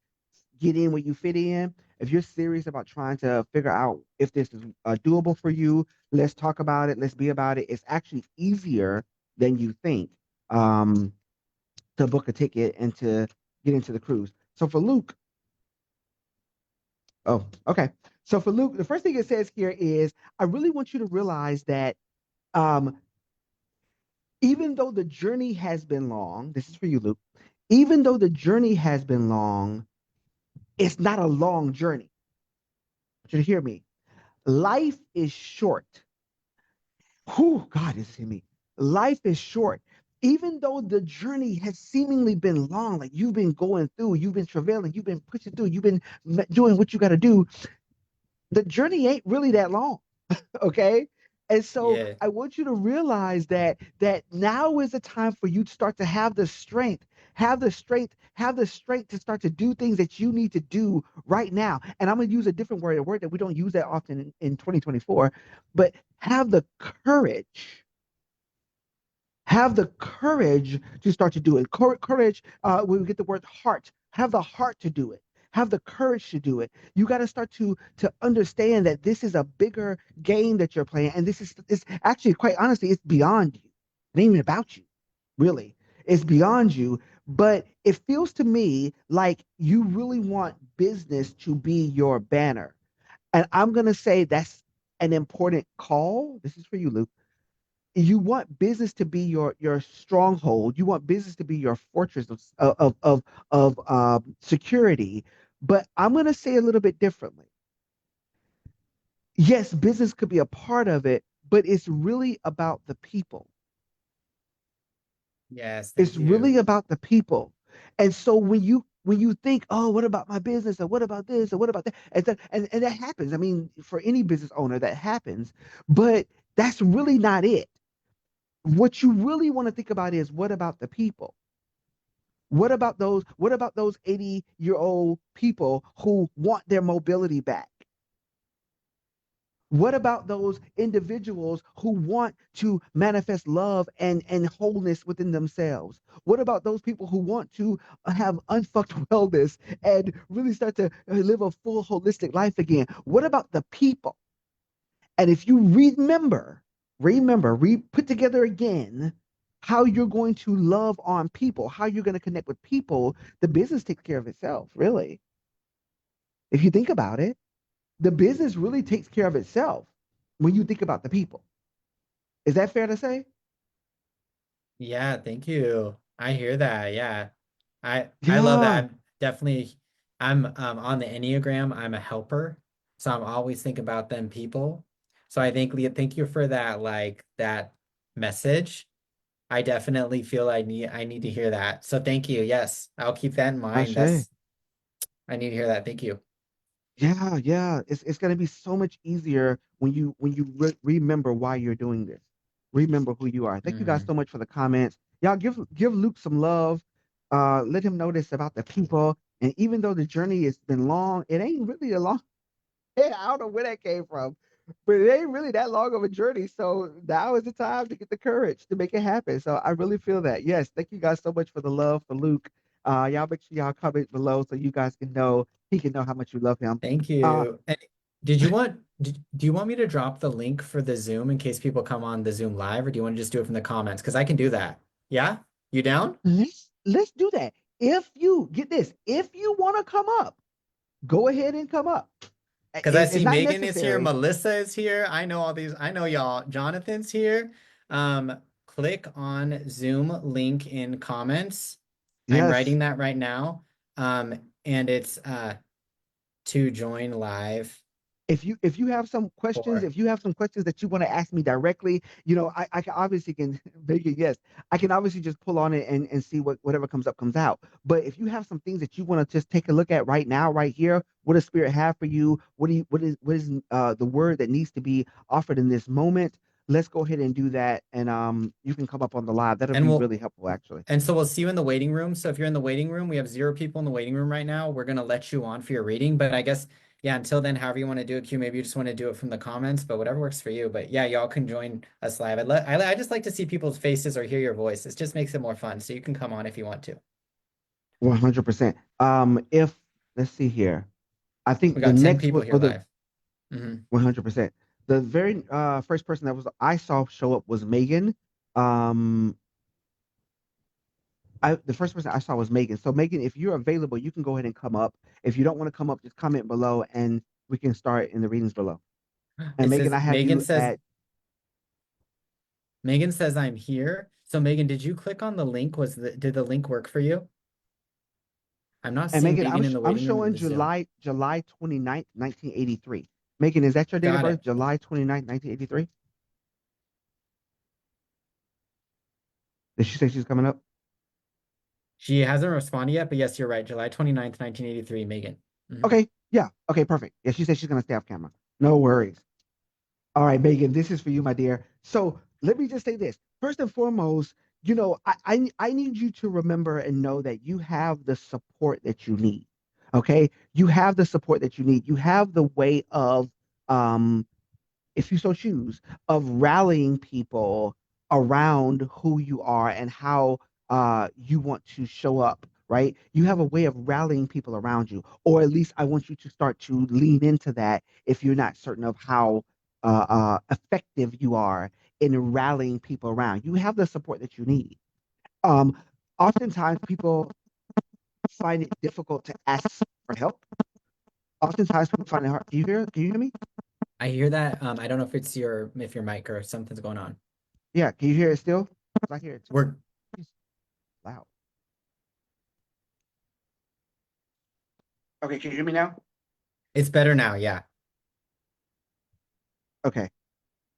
S2: get in where you fit in, if you're serious about trying to figure out if this is doable for you, let's talk about it. Let's be about it. It's actually easier than you think, um, to book a ticket and to get into the cruise. So for Luke, oh, okay. So for Luke, the first thing it says here is I really want you to realize that, um, even though the journey has been long, this is for you, Luke. Even though the journey has been long, it's not a long journey. I want you to hear me. Life is short. Whew, God is in me. Life is short. Even though the journey has seemingly been long, like you've been going through, you've been travailing, you've been pushing through, you've been doing what you got to do, the journey ain't really that long. Okay. And so
S1: Yeah.
S2: I want you to realize that now is the time for you to start to have the strength, have the strength to start to do things that you need to do right now. And I'm going to use a different word, a word that we don't use that often in 2024, but have the courage to start to do it. Courage, when we get the word heart, have the heart to do it. Have the courage to do it. You got to start to understand that this is a bigger game that you're playing, and this is it's actually quite honestly, it's beyond you. It ain't even about you, really. It's beyond you. But it feels to me like you really want business to be your banner, and I'm gonna say that's an important call. This is for you, Luke. You want business to be your stronghold. You want business to be your fortress of security. But I'm going to say a little bit differently. Yes, business could be a part of it, but it's really about the people.
S1: Yes.
S2: It's
S1: Thank
S2: really
S1: you.
S2: about the people. And so when you think, oh, what about my business? Or what about this? Or what about that? And that happens. I mean, for any business owner, that happens. But that's really not it. What you really want to think about is what about the people? What about those 80-year-old people who want their mobility back? What about those individuals who want to manifest love and wholeness within themselves? What about those people who want to have unfucked wellness and really start to live a full holistic life again? What about the people? And if you put together again how you're going to love on people, how you're going to connect with people, the business takes care of itself, really. If you think about it, the business really takes care of itself when you think about the people. Is that fair to say?
S1: Yeah, thank you. I hear that. Yeah. I love that.
S2: Yeah.
S1: I'm on the Enneagram, I'm a helper. So I'm always thinking about them people. So I think Leah, thank you for that, like that message. I definitely feel I need to hear that. So thank you. Yes, I'll keep that in mind.
S2: Ashe.
S1: I need to hear that. Thank you.
S2: Yeah, yeah. It's gonna be so much easier when you remember why you're doing this. Remember who you are. Thank you guys
S1: Hmm.
S2: so much for the comments. Y'all give Luke some love. Let him know this about the people. And even though the journey has been long, it ain't really a long. I don't know where that came from, but it ain't really that long of a journey. So now is the time to get the courage to make it happen. So I really feel that. Yes, thank you guys so much for the love for Luke. Y'all make sure y'all comment below so you guys can know he can know how much you love him.
S1: Thank
S2: Uh,
S1: you. And do you want me to drop the link for the Zoom in case people come on the Zoom live, or do you want to just do it from the comments? Because I can do that. Yeah? You down?
S2: let's do that. If you get this, if you want to come up, go ahead and come up.
S1: Because I
S2: It's
S1: see
S2: not
S1: Megan is here,
S2: necessary.
S1: Melissa is here. I know all these. I know y'all. Jonathan's here. Click on Zoom link in comments. I'm
S2: Yes.
S1: writing that right now. And it's to join live
S2: If you have some questions,
S1: for.
S2: if you have some questions that you want to ask me directly, I can obviously can make it yes. I can obviously just pull on it and see whatever comes up comes out. But if you have some things that you want to just take a look at right now, right here, what does spirit have for you? What is the word that needs to be offered in this moment? Let's go ahead and do that. And you can come up on the live. That'll
S1: And
S2: be
S1: we'll
S2: really helpful actually.
S1: And so we'll see you in the waiting room. So if you're in the waiting room, we have 0 people in the waiting room right now. We're gonna let you on for your reading. But I guess, yeah, until then, however you want to do it, Q, maybe you just want to do it from the comments, but whatever works for you. But yeah, y'all can join us live. I just like to see people's faces or hear your voice. It just makes it more fun. So you can come on if you want to.
S2: 100%. If let's see here. I
S1: We
S2: think the
S1: got 10
S2: next
S1: people here
S2: or the
S1: live. Hmm.
S2: 100%. The very first person that was I saw show up was Megan. Um, the first person I saw was Megan. So Megan, if you're available, you can go ahead and come up. If you don't want to come up, just comment below and we can start in the readings below. And
S1: It
S2: Megan,
S1: says
S2: I have you at
S1: Megan says I'm here. So Megan, did you click on the link? Did the link work for you? I'm not
S2: and
S1: seeing
S2: Megan,
S1: Megan in the
S2: I'm
S1: waiting room in
S2: showing
S1: the Zoom.
S2: July 29th, 1983. Megan, is that your date of
S1: Got
S2: birth?
S1: it.
S2: July 29th, 1983? Did she say she's coming up?
S1: She hasn't responded yet, but yes, you're right. July 29th, 1983, Megan. Hmm.
S2: Okay, yeah. Okay, perfect. Yeah, she said she's gonna stay off camera. No worries. All right, Megan, this is for you, my dear. So let me just say this. First and foremost, I need you to remember and know that you have the support that you need. Okay. You have the support that you need. You have the way of um if you so choose, of rallying people around who you are and how you want to show up, right? You have a way of rallying people around you, or at least I want you to start to lean into that if you're not certain of how effective you are in rallying people around. You have the support that you need. Um, Oftentimes, people find it difficult to ask for help. Oftentimes, people find it hard. Can you hear? Can you hear me?
S1: I hear that. I don't know if your mic or something's going on.
S2: Yeah. Can you hear it still? 'Cause I hear it too.
S1: We're
S2: It's loud. Okay, can you hear me now?
S1: it's better now, yeah.
S2: Okay,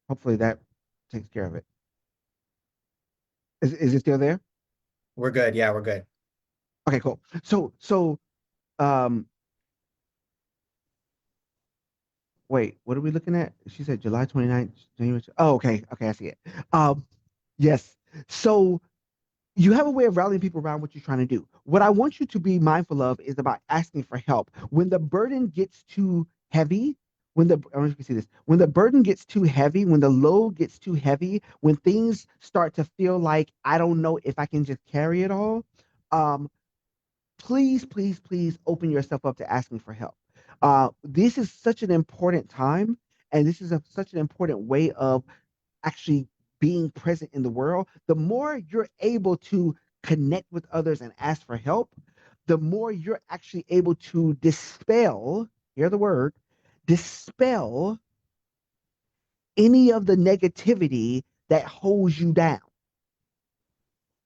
S2: hopefully that takes care of it. Is it still there?
S1: We're good. Yeah, we're good.
S2: Okay, cool. Um, wait, what are we looking at? She said July 29th, January. Oh, okay, okay, I see it. Um, yes. So you have a way of rallying people around what you're trying to do. What I want you to be mindful of is about asking for help. When the burden gets too heavy, I want you to see this. When the burden gets too heavy, when the load gets too heavy, when things start to feel like I don't know if I can just carry it all, um, please, please, please open yourself up to asking for help. This is such an important time, and this is such an important way of actually being present in the world. The more you're able to connect with others and ask for help, the more you're actually able to dispel, hear the word, dispel any of the negativity that holds you down.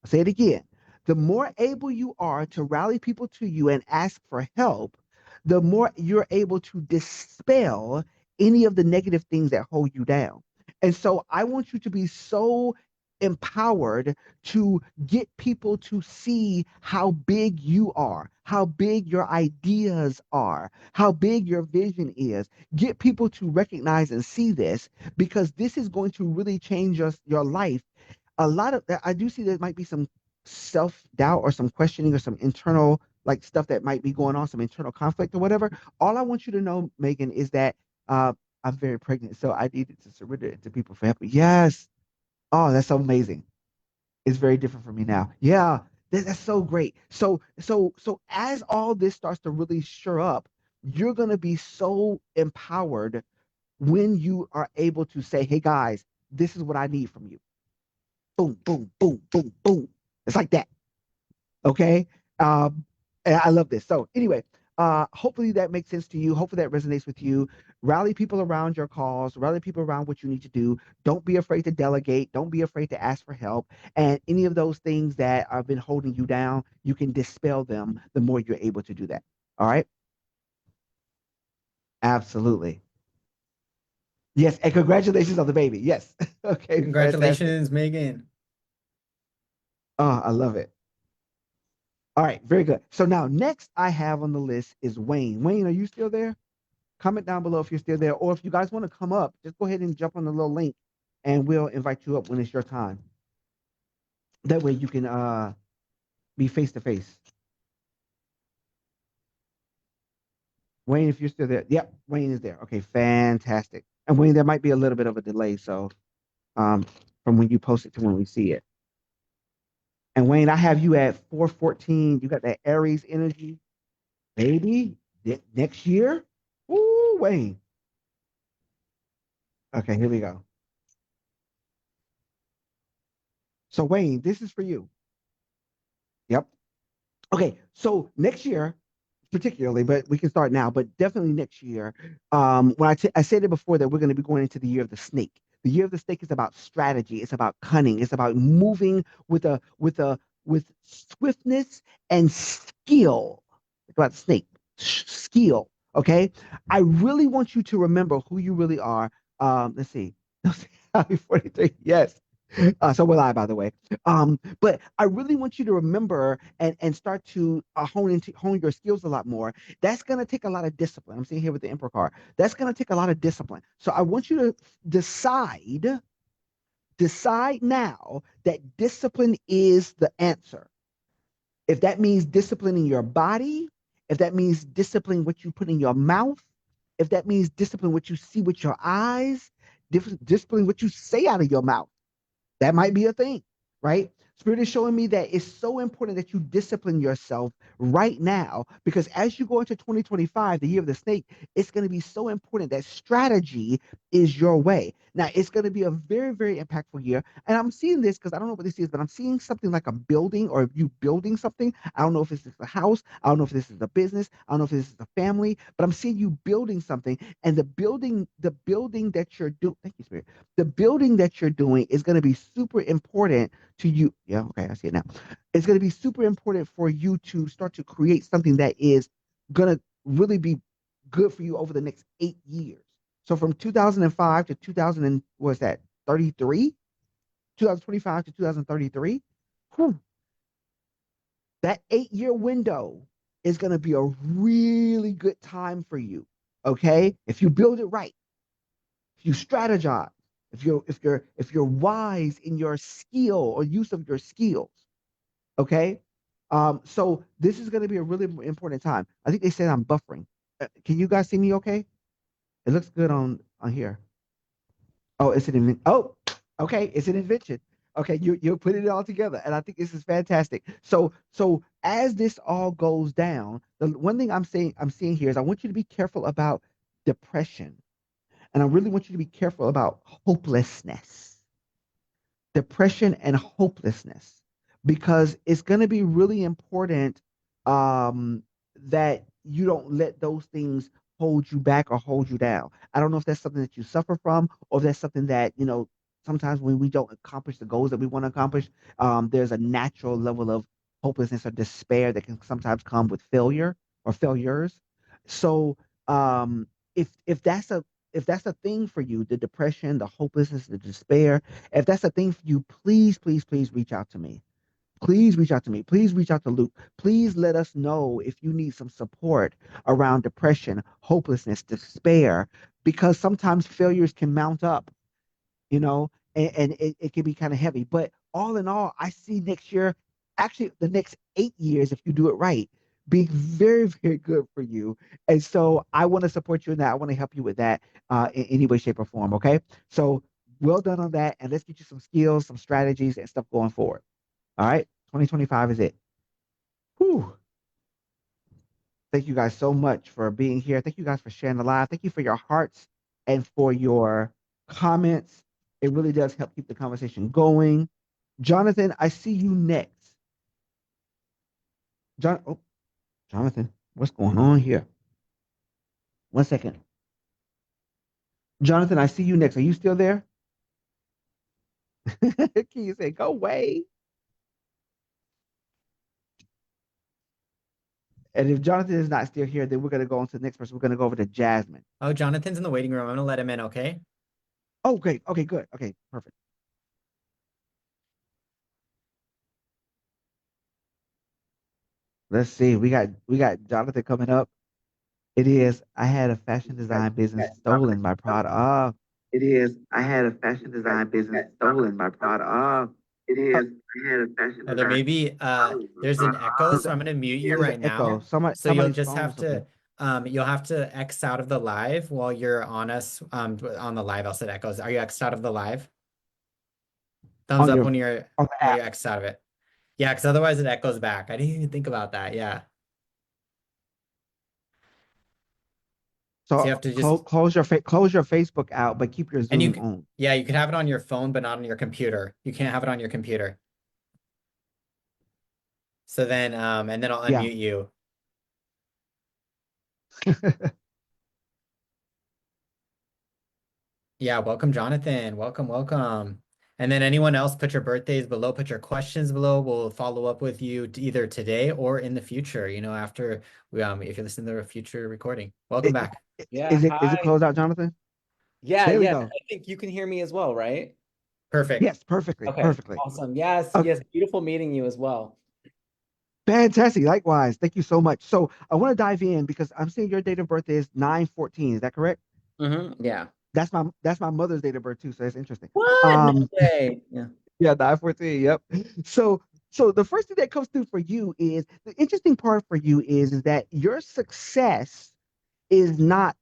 S2: I'll say it again. The more able you are to rally people to you and ask for help, the more you're able to dispel any of the negative things that hold you down. And so I want you to be so empowered to get people to see how big you are, how big your ideas are, how big your vision is. Get people to recognize and see this because this is going to really change your life. A lot of I do see there might be some self-doubt or some questioning or some internal like stuff that might be going on, some internal conflict or whatever. All I want you to know, Megan, is that uh, I'm very pregnant, so I needed to surrender it to people for help. Yes. Oh, that's so amazing. It's very different for me now. Yeah, that's so great. So as all this starts to really sure up, you're gonna be so empowered when you are able to say, "Hey guys, this is what I need from you." Boom, boom, boom, boom, boom. It's like that. Okay. And I love this. So anyway, hopefully that makes sense to you. Hopefully that resonates with you. Rally people around your cause, rally people around what you need to do. Don't be afraid to delegate. Don't be afraid to ask for help. And any of those things that have been holding you down, you can dispel them the more you're able to do that. All right. Absolutely. Yes. And congratulations on the baby. Yes. Okay. Fantastic.
S1: Congratulations, Megan.
S2: Oh, I love it. All right. Very good. So now next I have on the list is Wayne. Wayne, are you still there? Comment down below if you're still there, or if you guys want to come up, just go ahead and jump on the little link, and we'll invite you up when it's your time. That way you can be face to face. Wayne, if you're still there, yep, Wayne is there. Okay, fantastic. And Wayne, there might be a little bit of a delay, so um, from when you post it to when we see it. And Wayne, I have you at 414. You got that Aries energy, baby. Next year, ooh, Wayne. Okay, here we go. So Wayne, this is for you. Yep. Okay, so next year, particularly, but we can start now, but definitely next year. When I said it before that we're going to be going into the year of the snake. The year of the snake is about strategy. It's about cunning. It's about moving with swiftness and skill. It's about the snake skill. Okay, I really want you to remember who you really are. Let's see. Happy 43. Yes. So will I, by the way. But I really want you to remember and start to hone your skills a lot more. That's gonna take a lot of discipline. I'm seeing here with the Emperor card. That's gonna take a lot of discipline. So I want you to decide decide now that discipline is the answer. If that means disciplining your body, if that means discipline what you put in your mouth, if that means discipline what you see with your eyes, discipline what you say out of your mouth, that might be a thing, right? Spirit is showing me that it's so important that you discipline yourself right now because as you go into 2025, the year of the snake, it's going to be so important that strategy is your way. Now, it's going to be a very, very impactful year. And I'm seeing this because I don't know what this is, but I'm seeing something like a building or you building something. I don't know if this is a house. I don't know if this is a business. I don't know if this is a family, but I'm seeing you building something. And the building that you're doing, thank you, Spirit, the building that you're doing is going to be super important to you. Yeah, okay, I see it now. It's going to be super important for you to start to create something that is going to really be good for you over the next 8 years. So from 2005 to 2000 and was that 33? 2025 to 2033. Whew, that 8 year window is going to be a really good time for you. Okay, if you build it right, if you strategize, if you're wise in your skill or use of your skills, okay. So this is going to be a really important time. I think they said I'm buffering. Can you guys see me? Okay, it looks good on here. Oh, it's an invention. Oh, okay, it's an invention. Okay, you're putting it all together, and I think this is fantastic. So as this all goes down, the one thing I'm seeing here is I want you to be careful about depression. And I really want you to be careful about hopelessness, depression, and hopelessness, because it's going to be really important that you don't let those things hold you back or hold you down. I don't know if that's something that you suffer from, or if that's something that, sometimes when we don't accomplish the goals that we want to accomplish, there's a natural level of hopelessness or despair that can sometimes come with failure or failures. So, if that's if that's a thing for you, the depression, the hopelessness, the despair, if that's a thing for you, please, please, please reach out to me. Please reach out to me. Please reach out to Luke. Please let us know if you need some support around depression, hopelessness, despair, because sometimes failures can mount up, and it can be kind of heavy. But all in all, I see next year, actually the next 8 years, if you do it right, being very, very good for you. And so I want to support you in that. I want to help you with that in any way, shape, or form. Okay. So well done on that. And let's get you some skills, some strategies, and stuff going forward. All right. 2025 is it. Whew. Thank you guys so much for being here. Thank you guys for sharing the live. Thank you for your hearts and for your comments. It really does help keep the conversation going. Jonathan, I see you next. Oh, Jonathan, what's going on here? 1 second. Jonathan, I see you next. Are you still there? Can you say, go away? And if Jonathan is not still here, then we're going to go on to the next person. We're going to go over to Jasmine.
S1: Oh, Jonathan's in the waiting room. I'm gonna let him in, okay?
S2: Oh, great. Okay, good. Okay, perfect. Let's see. We got Jonathan coming up. It is. I had a fashion design business stolen by Prada. Ah, it is. I had a fashion design business stolen by Prada. Ah, it is. I had a fashion
S1: There
S2: design
S1: may be
S2: stolen by
S1: there's an
S2: Prada.
S1: echo,
S2: Ah,
S1: so I'm gonna mute you
S2: there's an
S1: right
S2: echo.
S1: now. So you'll
S2: Somebody's
S1: just
S2: phone or
S1: have
S2: something.
S1: to you'll have to X out of the live while you're on us on the live. I'll set echoes. Are you X'd out of the live? Thumbs
S2: On
S1: up
S2: your on the
S1: when
S2: app.
S1: you're X'd out of it. Yeah, because otherwise it echoes back. I didn't even think about that. Yeah. So you
S2: So
S1: have to just
S2: close your Facebook out, but keep your
S1: and
S2: Zoom on.
S1: yeah, you can have it on your phone, but not on your computer. You can't have it on your computer. So then and then I'll
S2: Yeah.
S1: unmute you. Yeah, welcome, Jonathan. Welcome, welcome. And then anyone else, put your birthdays below, put your questions below. We'll follow up with you either today or in the future, after if you're listening to a future recording. Welcome
S2: It,
S1: back.
S3: Yeah,
S2: is it
S3: hi.
S2: closed out, Jonathan?
S3: Yeah,
S2: There we
S3: yes.
S2: go.
S3: I think you can hear me as well, right?
S1: Perfect.
S2: Yes, perfectly,
S3: Okay,
S2: perfectly.
S3: awesome. Yes,
S2: Okay.
S3: yes. Beautiful meeting you as well.
S2: Fantastic. Likewise. Thank you so much. So I want to dive in because I'm seeing your date of birth is 9/14. Is that correct?
S3: Yeah.
S2: That's my mother's date of birth too. So that's interesting.
S3: What? No
S2: Um,
S3: way. Yeah.
S2: yeah, 9/14. Yep. So the first thing that comes through for you is the interesting part for you is that your success is not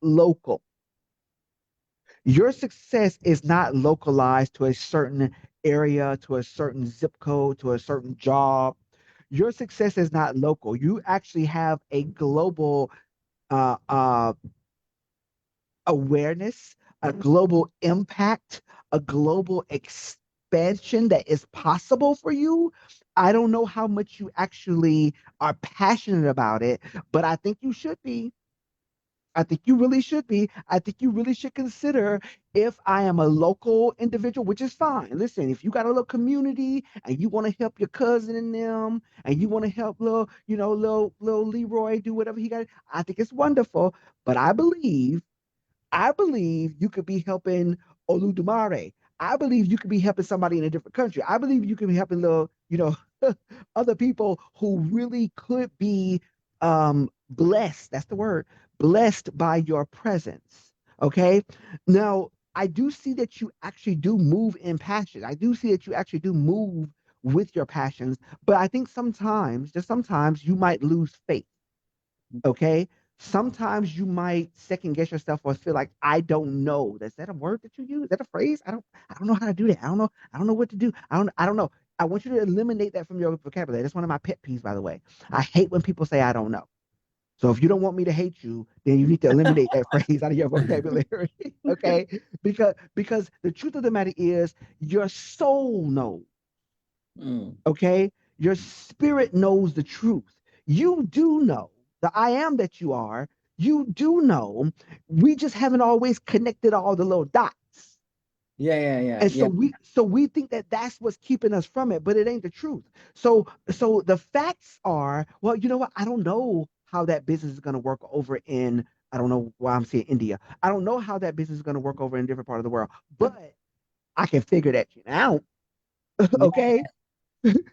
S2: local. Your success is not localized to a certain area, to a certain zip code, to a certain job. Your success is not local. You actually have a global uh, uh, awareness, a global impact, a global expansion that is possible for you. I don't know how much you actually are passionate about it, but I think you should be. I think you really should be. I think you really should consider if I am a local individual, which is fine. Listen, if you got a little community and you want to help your cousin and them, and you want to help little Leroy do whatever he got, I think it's wonderful. But I believe you could be helping Oludumare. I believe you could be helping somebody in a different country. I believe you could be helping other people who really could be blessed. That's the word, blessed by your presence. Okay. Now, I do see that you actually do move in passion. I do see that you actually do move with your passions, but I think sometimes, just sometimes, you might lose faith. Okay. Sometimes you might second guess yourself or feel like I don't know. Is that a word that you use? Is that a phrase? I don't know how to do that. I don't know what to do. I don't know. I want you to eliminate that from your vocabulary. That's one of my pet peeves, by the way. I hate when people say I don't know. So if you don't want me to hate you, then you need to eliminate that phrase out of your vocabulary. Okay? Because the truth of the matter is your soul knows.
S3: Mm.
S2: Okay? Your spirit knows the truth. You do know the I am that you are. You do know. We just haven't always connected all the little dots.
S3: Yeah, yeah, yeah,
S2: And so
S3: yeah.
S2: we think that that's what's keeping us from it, but it ain't the truth. So the facts are, well, you know what? I don't know how that business is going to work over in I don't know why I'm saying India. I don't know how that business is going to work over in a different part of the world, but I can figure that shit out.
S3: Yeah,
S2: Okay.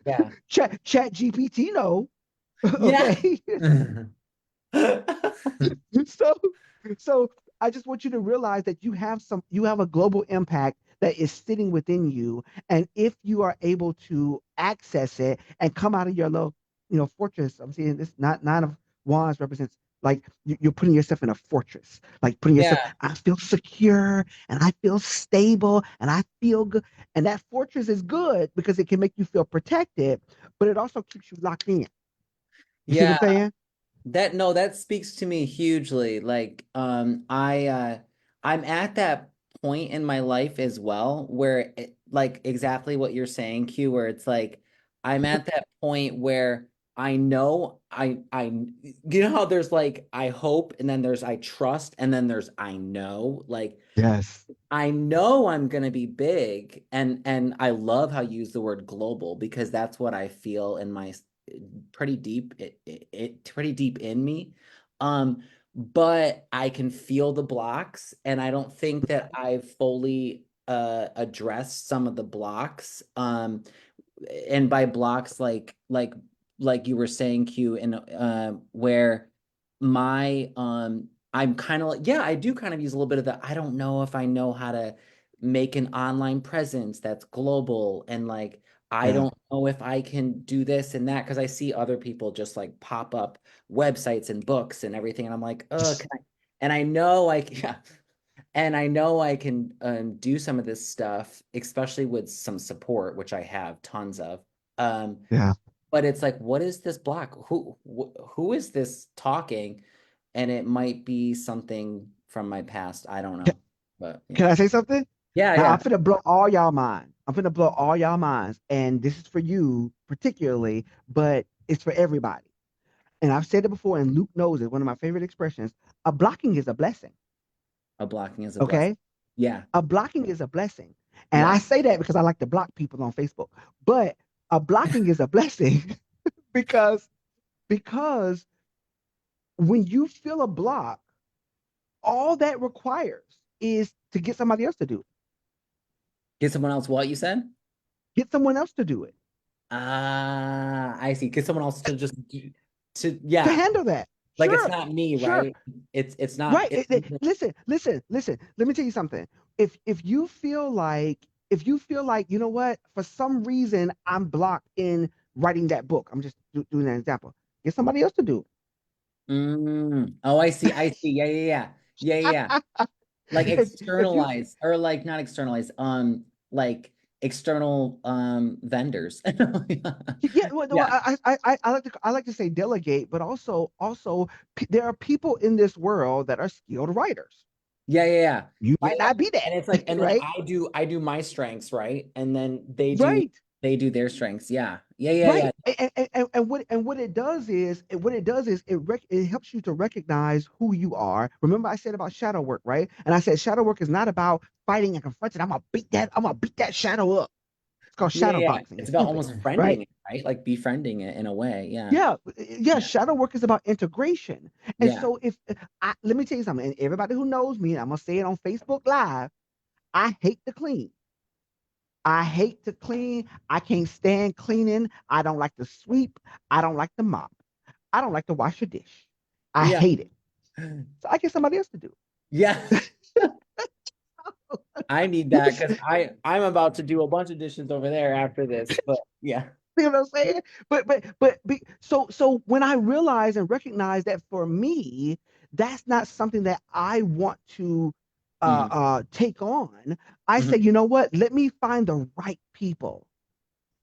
S3: yeah.
S2: Chat GPT know.
S3: Yeah.
S2: Okay. So, so I just want you to realize that you have a global impact that is sitting within you. And if you are able to access it and come out of your little, fortress, I'm seeing this nine of wands represents like you're putting yourself in a fortress, like putting yourself,
S3: Yeah.
S2: I feel secure and I feel stable and I feel good. And that fortress is good because it can make you feel protected, but it also keeps you locked in. You see what
S3: Yeah.
S2: I'm saying?
S3: That no, that speaks to me hugely. Like, I'm at that point in my life as well where like exactly what you're saying, Q, where it's like I'm at that point where I know you know how there's like I hope and then there's I trust and then there's I know. Like
S2: Yes.
S3: I know I'm gonna be big, and I love how you use the word global because that's what I feel in my pretty deep pretty deep in me. But I can feel the blocks, and I don't think that I've fully addressed some of the blocks. And by blocks like you were saying, Q, and where my I'm kind of like, yeah, I do kind of use a little bit of the I don't know if I know how to make an online presence that's global, and like I
S2: Yeah.
S3: don't know if I can do this and that because I see other people just like pop up websites and books and everything, and I'm like, oh, can I? And I know I yeah, and I know I can do some of this stuff, especially with some support, which I have tons of. Um,
S2: Yeah.
S3: but it's like, what is this block? Who is this talking? And it might be something from my past. I don't
S2: Can,
S3: know. But yeah.
S2: can I say something?
S3: Yeah,
S2: Now
S3: yeah.
S2: I'm finna blow all y'all mind. I'm finna blow all y'all minds. And this is for you particularly, but it's for everybody. And I've said it before, and Luke knows it. One of my favorite expressions. A blocking is a blessing.
S3: A blocking is a blessing.
S2: Okay?
S3: Yeah.
S2: A blocking is a blessing. And
S3: Yeah.
S2: I say that because I like to block people on Facebook. But a blocking is a blessing because because when you feel a block, all that requires is to get somebody else to do it.
S3: Get someone else what you said?
S2: Get someone else to do it.
S3: Ah, I see. Get someone else to just to
S2: To
S3: yeah.
S2: handle that.
S3: Like it's
S2: Sure,
S3: not me,
S2: sure.
S3: right? It's not
S2: Right.
S3: it,
S2: Listen, listen, listen. Let me tell you something. If you feel like you know what, for some reason I'm blocked in writing that book. I'm just doing an example. Get somebody else to do
S3: Oh, I see. I see. Yeah, yeah, yeah. Yeah, yeah, yeah. Like
S2: it. If you
S3: externalize or like not externalize, like external vendors.
S2: yeah, well, no,
S3: Yeah.
S2: I like to say delegate, but also there are people in this world that are skilled writers.
S3: Yeah, yeah, yeah.
S2: You
S3: Yeah,
S2: might
S3: yeah.
S2: not be
S3: And it's
S2: that,
S3: like, and then
S2: right?
S3: I do my strengths, right? And then
S2: Right.
S3: they do their strengths. Yeah. Yeah, yeah, yeah.
S2: Right. And what it does is it helps you to recognize who you are. Remember I said about shadow work, right? And I said shadow work is not about fighting and confronting. I'm gonna beat that shadow up. It's called
S3: Yeah,
S2: shadow
S3: yeah. Yeah.
S2: boxing.
S3: It's
S2: It's
S3: about
S2: stupid,
S3: almost
S2: right?
S3: friending it, right? Like befriending it in a way. Yeah.
S2: Yeah, yeah.
S3: Yeah.
S2: Shadow work is about integration. And
S3: Yeah.
S2: so if let me tell you something, and everybody who knows me, I'm gonna say it on Facebook Live. I hate to clean. I hate to clean. I can't stand cleaning. I don't like to sweep. I don't like to mop. I don't like to wash a dish. I
S3: Yeah.
S2: hate it. So I get somebody else to do
S3: Yeah. I need that
S2: it.
S3: because I'm about to do a bunch of dishes over there after this. But yeah.
S2: You know what I'm saying? So when I realize and recognize that for me, that's not something that I want to
S3: Mhm.
S2: take on, I say,
S3: Mhm.
S2: you know what? Let me find the right people.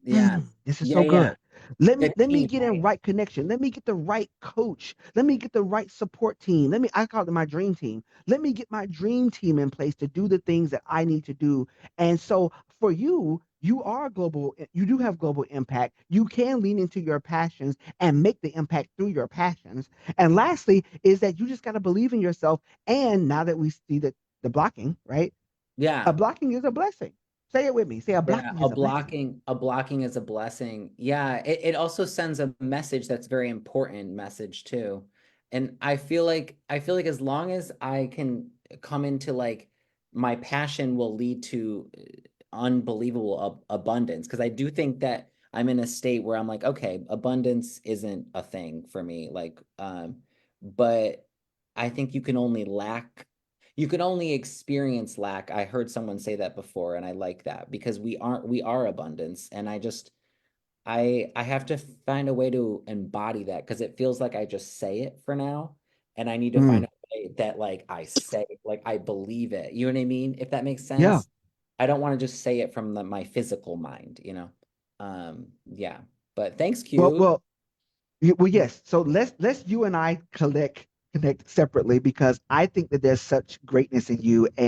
S3: Yeah.
S2: This is
S3: Yeah,
S2: so
S3: yeah.
S2: good. Let
S3: The
S2: me let me
S3: team,
S2: get in
S3: right?
S2: right connection. Let me get the right coach. Let me get the right support team. I call it my dream team. Let me get my dream team in place to do the things that I need to do. And so for you, you are global, you do have global impact. You can lean into your passions and make the impact through your passions. And lastly, is that you just got to believe in yourself. And now that we see that the blocking, right? A
S3: Yeah.
S2: blocking is a blessing. Say it with me. Say a
S3: Yeah,
S2: blocking is a blessing.
S3: a blocking is a blessing. Yeah, it also sends a message that's very important message too. And I feel like as long as I can come into like my passion will lead to unbelievable abundance, because I do think that I'm in a state where I'm like, okay, abundance isn't a thing for me. Like, but I think you can only experience lack. I heard someone say that before, and I like that because we are abundance. And I have to find a way to embody that because it feels like I just say it for now. And I need to find
S2: Mm,
S3: a way that like I say, like I believe it. You know what I mean? If that makes
S2: yeah.
S3: sense. I don't want to just say it from my physical mind, you know? Yeah. But thanks,
S2: Well,
S3: Q.
S2: well, yes. So let's you and I connect separately because I think that there's such greatness in you, and